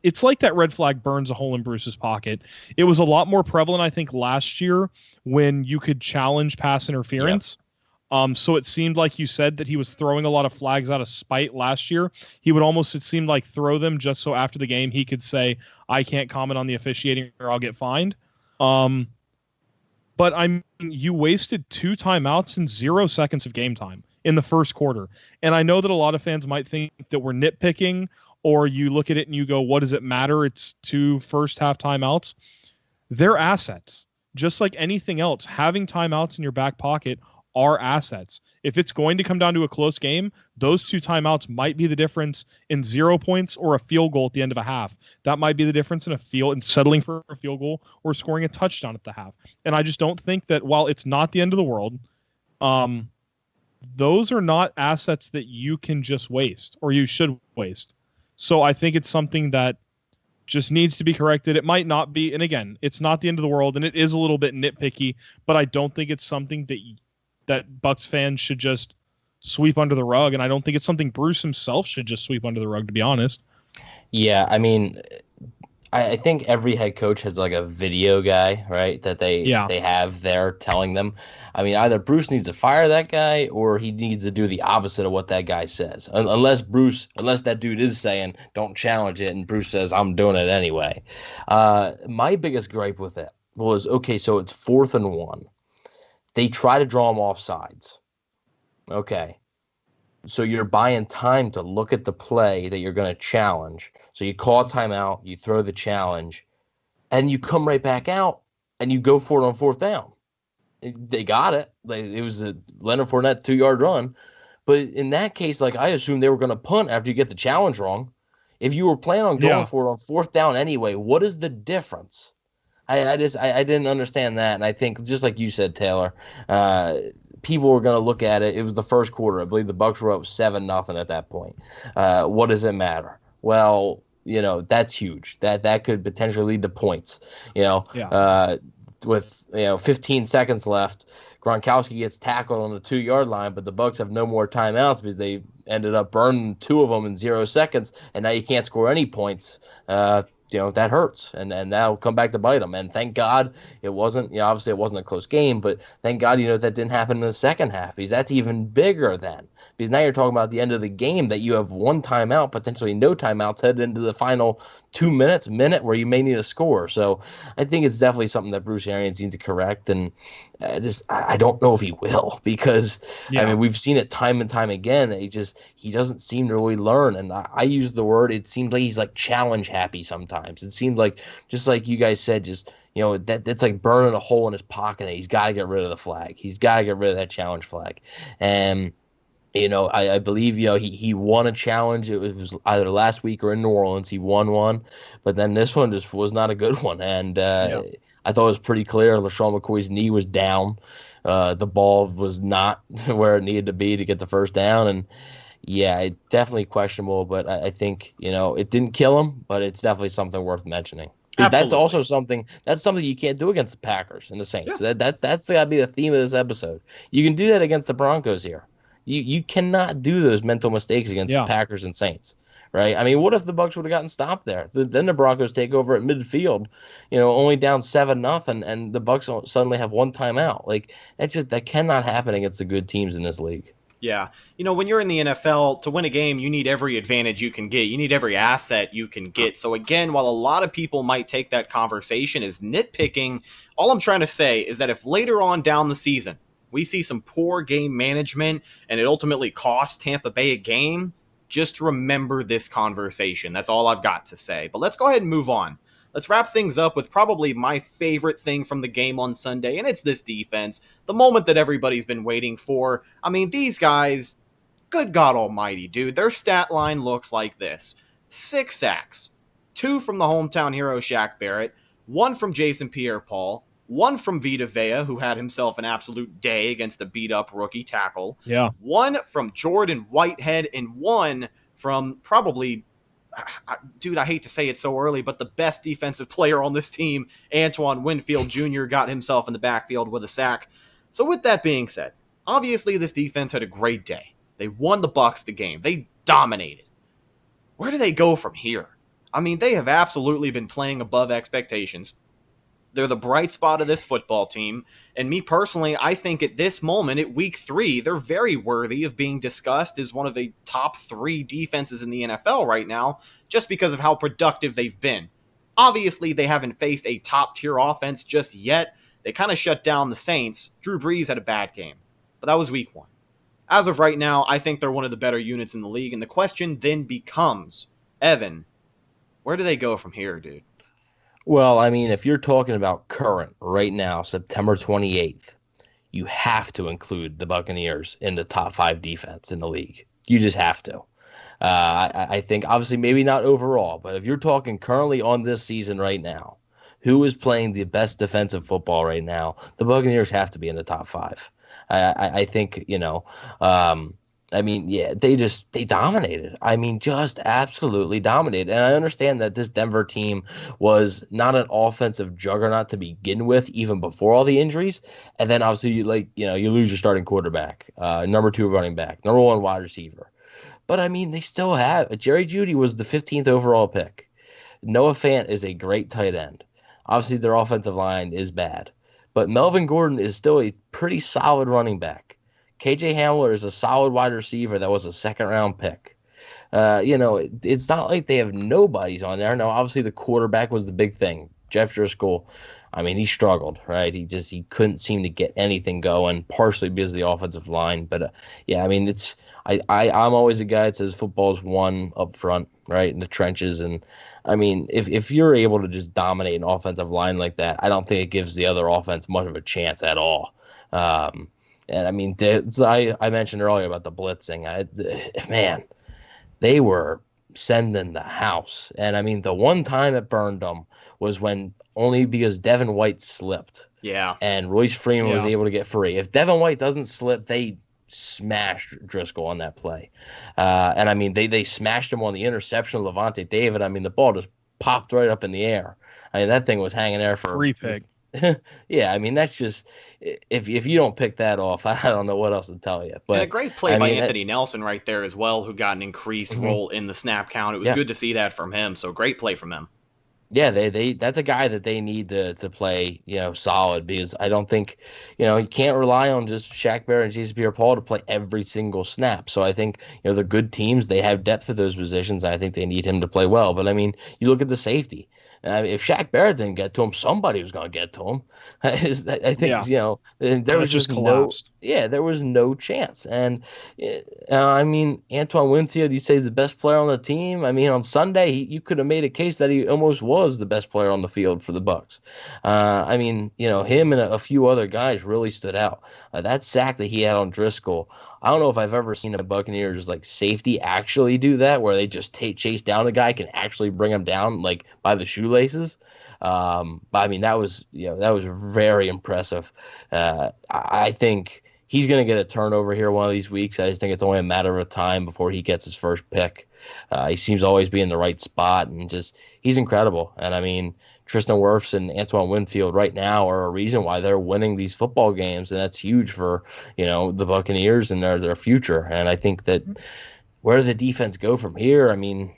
it's like that red flag burns a hole in Bruce's pocket. It was a lot more prevalent, I think, last year when you could challenge pass interference. Yep. So it seemed like you said that he was throwing a lot of flags out of spite last year. He would almost, it seemed like, throw them just so after the game he could say, I can't comment on the officiating or I'll get fined. But you wasted 2 timeouts and 0 seconds of game time in the first quarter. And I know that a lot of fans might think that we're nitpicking, or you look at it and you go, what does it matter? It's 2 first half timeouts. They're assets. Just like anything else, having timeouts in your back pocket are assets. If it's going to come down to a close game, those 2 timeouts might be the difference in 0 points or a field goal at the end of a half. That might be the difference in settling for a field goal or scoring a touchdown at the half. And I just don't think that, while it's not the end of the world, those are not assets that you can just waste, or you should waste. So I think it's something that just needs to be corrected. It might not be, and again, it's not the end of the world, and it is a little bit nitpicky, but I don't think it's something that Bucs fans should just sweep under the rug, and I don't think it's something Bruce himself should just sweep under the rug, to be honest. Yeah, I think every head coach has like a video guy, right, that they have there telling them. Either Bruce needs to fire that guy, or he needs to do the opposite of what that guy says. Unless that dude is saying, don't challenge it, and Bruce says, I'm doing it anyway. My biggest gripe with it was, okay, so it's 4th and 1. They try to draw them off sides. Okay. So you're buying time to look at the play that you're going to challenge. So you call a timeout, you throw the challenge, and you come right back out and you go for it on 4th down. They got it. It was a Leonard Fournette 2-yard run. But in that case, I assumed they were going to punt after you get the challenge wrong. If you were planning on going for it on 4th down anyway, what is the difference? I didn't understand that, and I think, just like you said, Taylor, people were going to look at it. It was the first quarter. I believe the Bucs were up 7-0 at that point. What does it matter? Well, that's huge. That could potentially lead to points. With 15 seconds left, Gronkowski gets tackled on the 2-yard line, but the Bucs have no more timeouts because they ended up burning 2 of them in 0 seconds, and now you can't score any points. that hurts, and that'll come back to bite them. And thank God it wasn't, obviously it wasn't a close game, but thank God, that didn't happen in the second half, because that's even bigger then. Because now you're talking about the end of the game, that you have one timeout, potentially no timeouts headed into the final 2 minute where you may need a score. So I think it's definitely something that Bruce Arians needs to correct, and I don't know if he will, because I mean, we've seen it time and time again that he doesn't seem to really learn. And I use the word, it seems like he's like challenge happy sometimes. It seemed like, just like you guys said, that's like burning a hole in his pocket. He's got to get rid of the flag. He's got to get rid of that challenge flag. And I believe he won a challenge. It was either last week or in New Orleans. He won one, but then this one just was not a good one. And I thought it was pretty clear. LaShawn McCoy's knee was down. The ball was not where it needed to be to get the first down. And yeah, definitely questionable, but I think, it didn't kill him, but it's definitely something worth mentioning. Because that's also something you can't do against the Packers and the Saints. Yeah. That's got to be the theme of this episode. You can do that against the Broncos here. You cannot do those mental mistakes against the Packers and Saints, right? I mean, what if the Bucs would have gotten stopped there? Then the Broncos take over at midfield, only down 7-0, and the Bucs suddenly have one timeout. Like, that cannot happen against the good teams in this league. Yeah. When you're in the NFL, to win a game, you need every advantage you can get. You need every asset you can get. So again, while a lot of people might take that conversation as nitpicking, all I'm trying to say is that if later on down the season, we see some poor game management and it ultimately costs Tampa Bay a game, just remember this conversation. That's all I've got to say. But let's go ahead and move on. Let's wrap things up with probably my favorite thing from the game on Sunday, and it's this defense, the moment that everybody's been waiting for. I mean, these guys, good God almighty, dude, their stat line looks like this. 6 sacks, 2 from the hometown hero Shaq Barrett, 1 from Jason Pierre-Paul, 1 from Vita Vea, who had himself an absolute day against a beat-up rookie tackle. Yeah. 1 from Jordan Whitehead, and 1 from probably, dude, I hate to say it so early, but the best defensive player on this team, Antoine Winfield Jr., got himself in the backfield with a sack. So with that being said, obviously this defense had a great day. They won the Bucs the game. They dominated. Where do they go from here? I mean, they have absolutely been playing above expectations. They're the bright spot of this football team. And me personally, I think at this moment, at week 3, they're very worthy of being discussed as one of the top 3 defenses in the NFL right now, just because of how productive they've been. Obviously, they haven't faced a top-tier offense just yet. They kind of shut down the Saints. Drew Brees had a bad game, but that was week 1. As of right now, I think they're one of the better units in the league, and the question then becomes, Evan, where do they go from here, dude? Well, I mean, if you're talking about current right now, September 28th, you have to include the Buccaneers in the top 5 defense in the league. You just have to. I think, obviously, maybe not overall, but if you're talking currently on this season right now, who is playing the best defensive football right now, the Buccaneers have to be in the top 5. I think, I mean, yeah, they dominated. I mean, just absolutely dominated. And I understand that this Denver team was not an offensive juggernaut to begin with, even before all the injuries. And then obviously, you lose your starting quarterback, number 2 running back, number 1 wide receiver. But I mean, they still have Jerry Jeudy was the 15th overall pick. Noah Fant is a great tight end. Obviously, their offensive line is bad, but Melvin Gordon is still a pretty solid running back. KJ Hamler is a solid wide receiver that was a 2nd-round pick. It's not like they have nobodies on there. Now, obviously, the quarterback was the big thing. Jeff Driscoll, I mean, he struggled, right? He couldn't seem to get anything going, partially because of the offensive line. But, I mean, I'm always a guy that says football's won up front, right, in the trenches. And, I mean, if you're able to just dominate an offensive line like that, I don't think it gives the other offense much of a chance at all. And I mean, I mentioned earlier about the blitzing. Man, they were sending the house. And I mean, the one time it burned them was when only because Devin White slipped. Yeah. And Royce Freeman was able to get free. If Devin White doesn't slip, they smashed Driscoll on that play. And I mean, they smashed him on the interception of Levante David. I mean, the ball just popped right up in the air. I mean, that thing was hanging there for free pick. Yeah, I mean, that's just if you don't pick that off, I don't know what else to tell you. But and a great play by Anthony Nelson right there as well, who got an increased role in the snap count. It was good to see that from him. So great play from him. Yeah, they that's a guy that they need to play, solid, because I don't think, you can't rely on just Shaq Barrett and Jason Pierre-Paul to play every single snap. So I think, the good teams, they have depth at those positions, and I think they need him to play well. But I mean, you look at the safety. If Shaq Barrett didn't get to him, somebody was going to get to him. I think, there was just just no, collapsed. there was no chance. And I mean, Antoine Winfield, you say he's the best player on the team. I mean, on Sunday, you could have made a case that he almost was the best player on the field for the Bucs. I mean, him and a few other guys really stood out. That sack that he had on Driscoll, I don't know if I've ever seen a Buccaneers like safety actually do that, where they just chase down the guy, can actually bring him down like by the shoelaces. But I mean, that was very impressive. I think he's going to get a turnover here one of these weeks. I just think it's only a matter of time before he gets his first pick. He seems to always be in the right spot, and he's incredible. And I mean, Tristan Wirfs and Antoine Winfield right now are a reason why they're winning these football games, and that's huge for, the Buccaneers and their future. And I think that where does the defense go from here? I mean,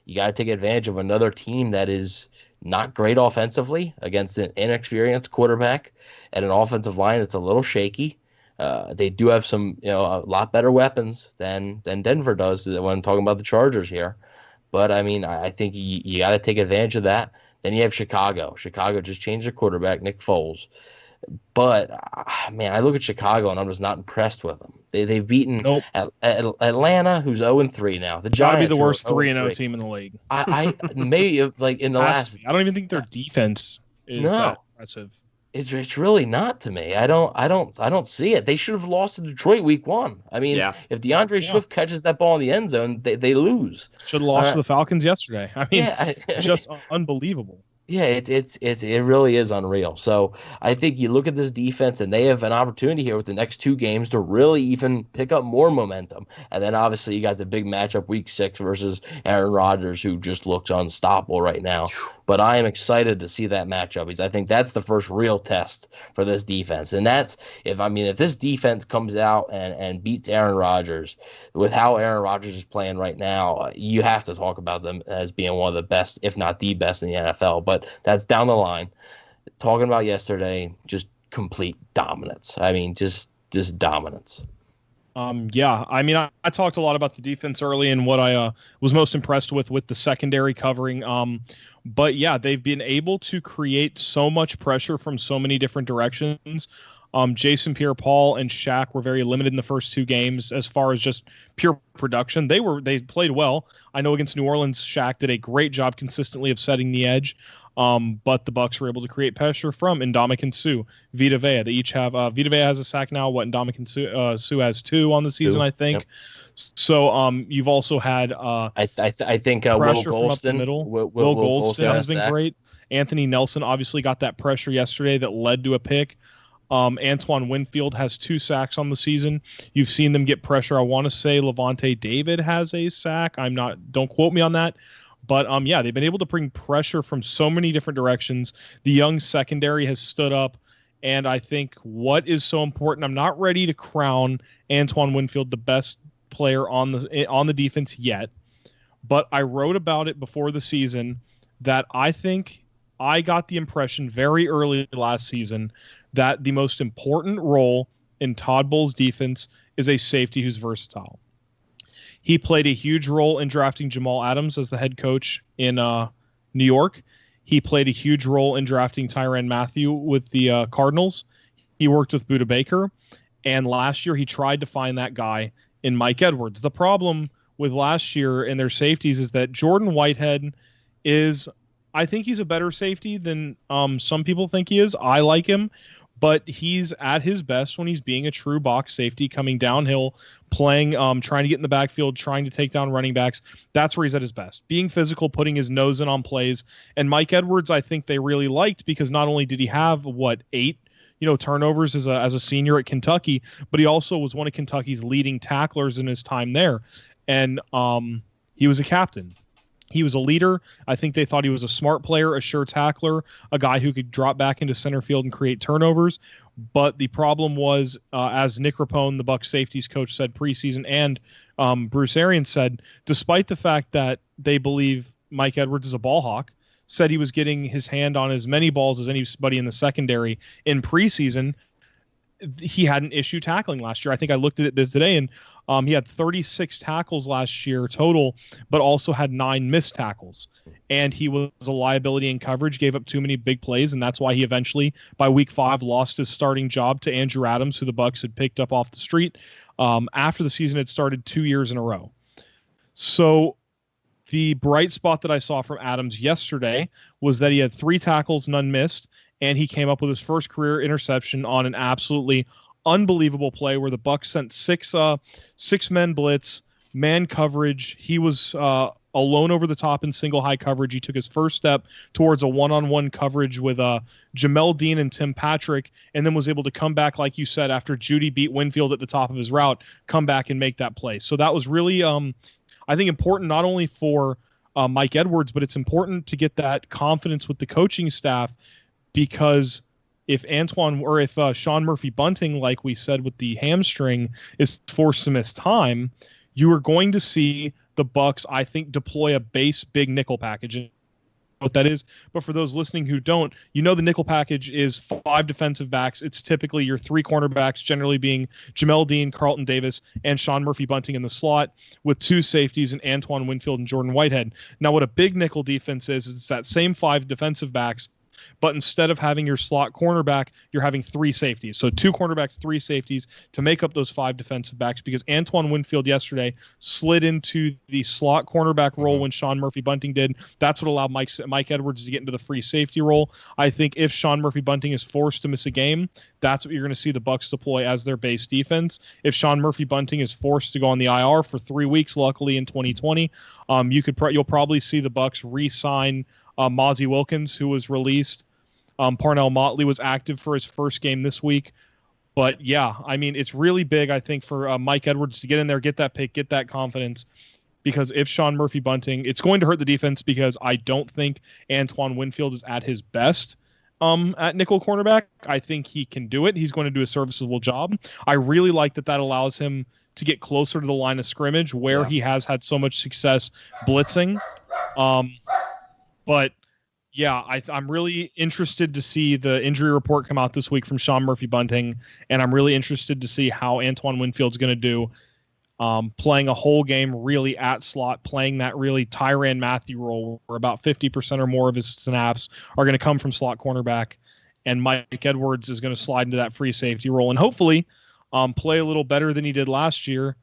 you got to take advantage of another team that is not great offensively against an inexperienced quarterback and an offensive line that's a little shaky. They do have some, a lot better weapons than Denver does when I'm talking about the Chargers here. But, I mean, I think you got to take advantage of that. Then you have Chicago. Chicago just changed their quarterback, Nick Foles. But, man, I look at Chicago, and I'm just not impressed with them. They've beaten Atlanta, who's 0-3 now. The Giants Gotta be the worst 3-0 3-0 team in the league. I maybe, like, in the last... I don't even think their defense is that impressive. It's really not to me. I don't see it. They should have lost to Detroit week 1. I mean, if DeAndre Swift catches that ball in the end zone, they lose. Should have lost to the Falcons yesterday. I mean, just unbelievable. Yeah, it really is unreal. So I think you look at this defense, and they have an opportunity here with the next 2 games to really even pick up more momentum. And then obviously you got the big matchup week 6 versus Aaron Rodgers, who just looks unstoppable right now. But I am excited to see that matchup, because I think that's the first real test for this defense. And that's if this defense comes out and beats Aaron Rodgers with how Aaron Rodgers is playing right now, you have to talk about them as being one of the best, if not the best in the NFL. But that's down the line. Talking about yesterday, just complete dominance. I mean, just dominance. I mean, I talked a lot about the defense early and what I was most impressed with the secondary covering. But yeah, they've been able to create so much pressure from so many different directions. Jason Pierre-Paul and Shaq were very limited in the first 2 games as far as just pure production. They played well. I know against New Orleans, Shaq did a great job consistently of setting the edge. But the Bucs were able to create pressure from Ndamukong Suh, Vita Vea. They each have Vita Vea has a sack now. Ndamukong Suh has 2 on the season, I think. Yep. So you've also had I think pressure Will from up the Golston. middle. Will Golston has been great. Anthony Nelson obviously got that pressure yesterday that led to a pick. Antoine Winfield has 2 sacks on the season. You've seen them get pressure. I want to say Levante David has a sack. Don't quote me on that. But they've been able to bring pressure from so many different directions. The young secondary has stood up. And I think what is so important, I'm not ready to crown Antoine Winfield the best player on the defense yet. But I wrote about it before the season that I think I got the impression very early last season that the most important role in Todd Bowles' defense is a safety who's versatile. He played a huge role in drafting Jamal Adams as the head coach in New York. He played a huge role in drafting Tyrann Mathieu with the Cardinals. He worked with Budda Baker. And last year he tried to find that guy in Mike Edwards. The problem with last year and their safeties is that Jordan Whitehead I think he's a better safety than some people think he is. I like him, but he's at his best when he's being a true box safety, coming downhill, playing, trying to get in the backfield, trying to take down running backs. That's where he's at his best. Being physical, putting his nose in on plays. And Mike Edwards, I think they really liked because not only did he have, 8 turnovers as a senior at Kentucky, but he also was one of Kentucky's leading tacklers in his time there. And he was a captain. He was a leader. I think they thought he was a smart player, a sure tackler, a guy who could drop back into center field and create turnovers. But the problem was, as Nick Rapone, the Bucs safeties coach, said preseason, and Bruce Arians said, despite the fact that they believe Mike Edwards is a ball hawk, said he was getting his hand on as many balls as anybody in the secondary in preseason. He had an issue tackling last year. I think I looked at this today, and he had 36 tackles last year total, but also had 9 missed tackles. And he was a liability in coverage, gave up too many big plays, and that's why he eventually, by week 5, lost his starting job to Andrew Adams, who the Bucs had picked up off the street after the season had started 2 years in a row. So the bright spot that I saw from Adams yesterday was that he had 3 tackles, none missed, and he came up with his first career interception on an absolutely unbelievable play where the Bucs sent 6-men blitz, man coverage. He was alone over the top in single high coverage. He took his first step towards a one-on-one coverage with Jamel Dean and Tim Patrick, and then was able to come back, like you said, after Judy beat Winfield at the top of his route, come back and make that play. So that was really, I think, important not only for Mike Edwards, but it's important to get that confidence with the coaching staff, because if Sean Murphy Bunting, like we said with the hamstring, is forced to miss time, you are going to see the Bucs, I think, deploy a base big nickel package. And what that is, but for those listening who don't, the nickel package is 5 defensive backs. It's typically your 3 cornerbacks, generally being Jamel Dean, Carlton Davis, and Sean Murphy Bunting in the slot, with 2 safeties in Antoine Winfield and Jordan Whitehead. Now, what a big nickel defense is it's that same 5 defensive backs, but instead of having your slot cornerback, you're having 3 safeties. So 2 cornerbacks, 3 safeties to make up those 5 defensive backs, because Antoine Winfield yesterday slid into the slot cornerback role when Sean Murphy Bunting did. That's what allowed Mike Edwards to get into the free safety role. I think if Sean Murphy Bunting is forced to miss a game, that's what you're going to see the Bucs deploy as their base defense. If Sean Murphy Bunting is forced to go on the IR for 3 weeks, luckily in 2020, you'll probably see the Bucs re-sign Mozzie Wilkins, who was released. Parnell Motley was active for his first game this week. But yeah, I mean, it's really big, I think, for Mike Edwards to get in there, get that pick, get that confidence. Because if Sean Murphy Bunting, it's going to hurt the defense, because I don't think Antoine Winfield is at his best at nickel cornerback. I think he can do it. He's going to do a serviceable job. I really like that allows him to get closer to the line of scrimmage, where he has had so much success blitzing. But yeah, I'm really interested to see the injury report come out this week from Sean Murphy Bunting, and I'm really interested to see how Antoine Winfield's going to do playing a whole game really at slot, playing that really Tyrann Mathieu role, where about 50% or more of his snaps are going to come from slot cornerback, and Mike Edwards is going to slide into that free safety role and hopefully play a little better than he did last year,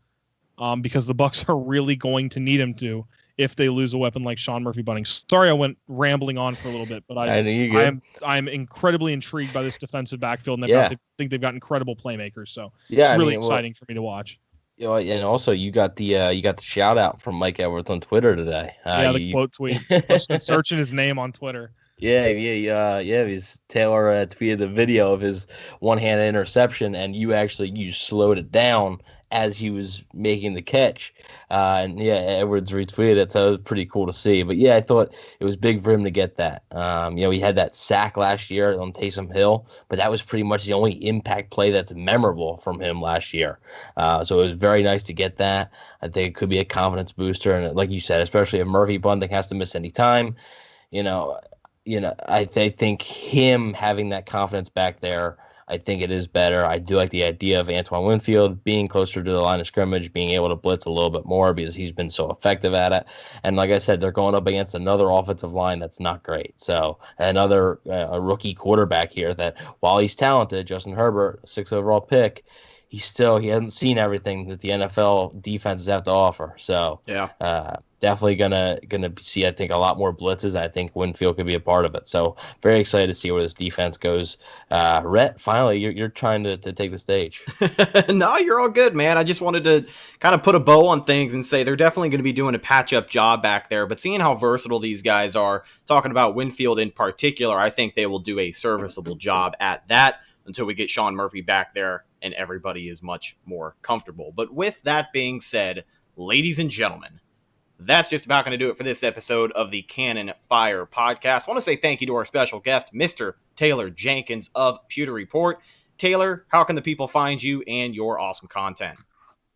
because the Bucs are really going to need him to, if they lose a weapon like Sean Murphy Bunting. Sorry, I went rambling on for a little bit, but I'm incredibly intrigued by this defensive backfield, and I think they've got incredible playmakers. So it's really exciting for me to watch. And also you got the shout out from Mike Edwards on Twitter today. The quote tweet. Searching his name on Twitter. He's Taylor tweeted the video of his one-handed interception, and you slowed it down as he was making the catch. Edwards retweeted it, so it was pretty cool to see. But I thought it was big for him to get that. He had that sack last year on Taysom Hill, but that was pretty much the only impact play that's memorable from him last year. So it was very nice to get that. I think it could be a confidence booster, and like you said, especially if Murphy Bunting has to miss any time, I think him having that confidence back there, I think it is better. I do like the idea of Antoine Winfield being closer to the line of scrimmage, being able to blitz a little bit more, because he's been so effective at it. And like I said, they're going up against another offensive line that's not great. So another a rookie quarterback here that, while he's talented, Justin Herbert, 6th overall pick, he hasn't seen everything that the NFL defenses have to offer. So definitely gonna see, I think, a lot more blitzes, and I think Winfield could be a part of it. So very excited to see where this defense goes. Rhett, finally, you're trying to take the stage. No, you're all good, man. I just wanted to kind of put a bow on things and say they're definitely going to be doing a patch-up job back there. But seeing how versatile these guys are, talking about Winfield in particular, I think they will do a serviceable job at that until we get Sean Murphy back there and everybody is much more comfortable. But with that being said, ladies and gentlemen, that's just about going to do it for this episode of the Cannon Fire Podcast. I want to say thank you to our special guest, Mr. Taylor Jenkins of Pewter Report. Taylor, how can the people find you and your awesome content?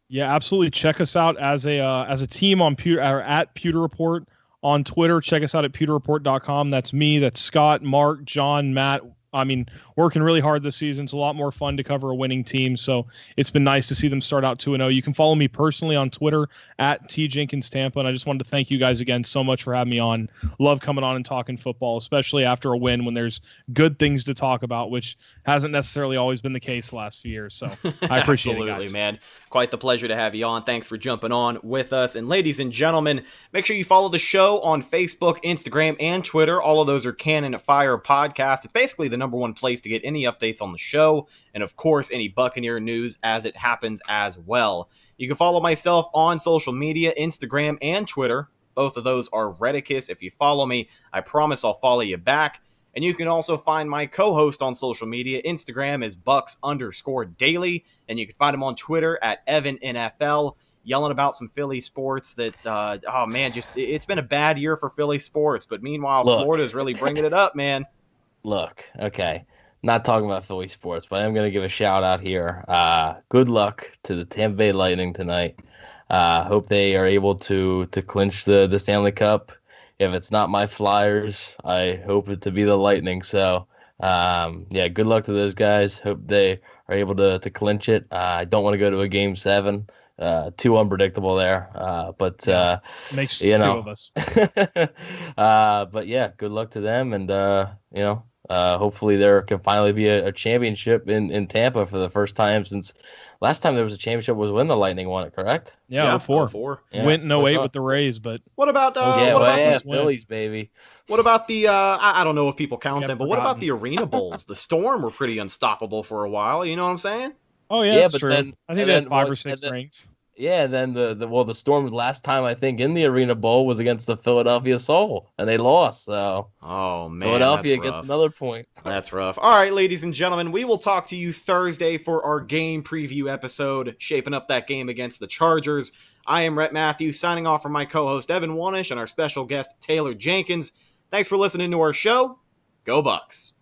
Yeah, absolutely. Check us out as a team on Pewter, at Pewter Report On Twitter, check us out at pewterreport.com. That's me, that's Scott, Mark, John, Matt. I mean, working really hard this season. It's a lot more fun to cover a winning team, so it's been nice to see them start out 2-0. You can follow me personally on Twitter at tjenkinstampa, and I just wanted to thank you guys again so much for having me on. Love coming on and talking football, especially after a win when there's good things to talk about, which hasn't necessarily always been the case the last few years. So I appreciate it, guys. Absolutely, man. Quite the pleasure to have you on. Thanks for jumping on with us. And ladies and gentlemen, make sure you follow the show on Facebook, Instagram, and Twitter. All of those are Cannon Fire Podcast. It's basically the number one place to get any updates on the show, and of course any Buccaneer news as it happens as well. You can follow myself on social media, Instagram and Twitter. Both of those are Redicus. If you follow me, I promise I'll follow you back. And you can also find my co-host on social media. Instagram is Bucks_daily, and you can find him on Twitter at EvanNFL, yelling about some Philly sports that, oh man, just it's been a bad year for Philly sports. But meanwhile, Florida's really bringing it up, man. Look, okay, not talking about Philly sports, but I'm going to give a shout out here. Good luck to the Tampa Bay Lightning tonight. Hope they are able to clinch the Stanley Cup. If it's not my Flyers, I hope it to be the Lightning. So, yeah, good luck to those guys. Hope they are able to clinch it. I don't want to go to a Game 7. Too unpredictable there. But makes you know, 2 of us. But yeah, good luck to them, and hopefully there can finally be a championship in Tampa for the first time since last time there was a championship was when the Lightning won it, correct? Yeah, 04. Yeah, Went in 08 with the Rays, but what about Phillies, baby. What about the I don't know if people count them, but what about forgotten. the Arena Bowls? The Storm were pretty unstoppable for a while, you know what I'm saying? oh yeah, that's true. I think they had 5 or 6 rings. Yeah, and then the Storm last time I think in the Arena Bowl was against the Philadelphia Soul, and they lost. So oh man, Philadelphia that's gets rough. another point. That's rough. All right, ladies and gentlemen, we will talk to you Thursday for our game preview episode, shaping up that game against the Chargers. I am Rhett Matthew, signing off from my co-host Evan Wanish and our special guest Taylor Jenkins. Thanks for listening to our show. Go Bucks.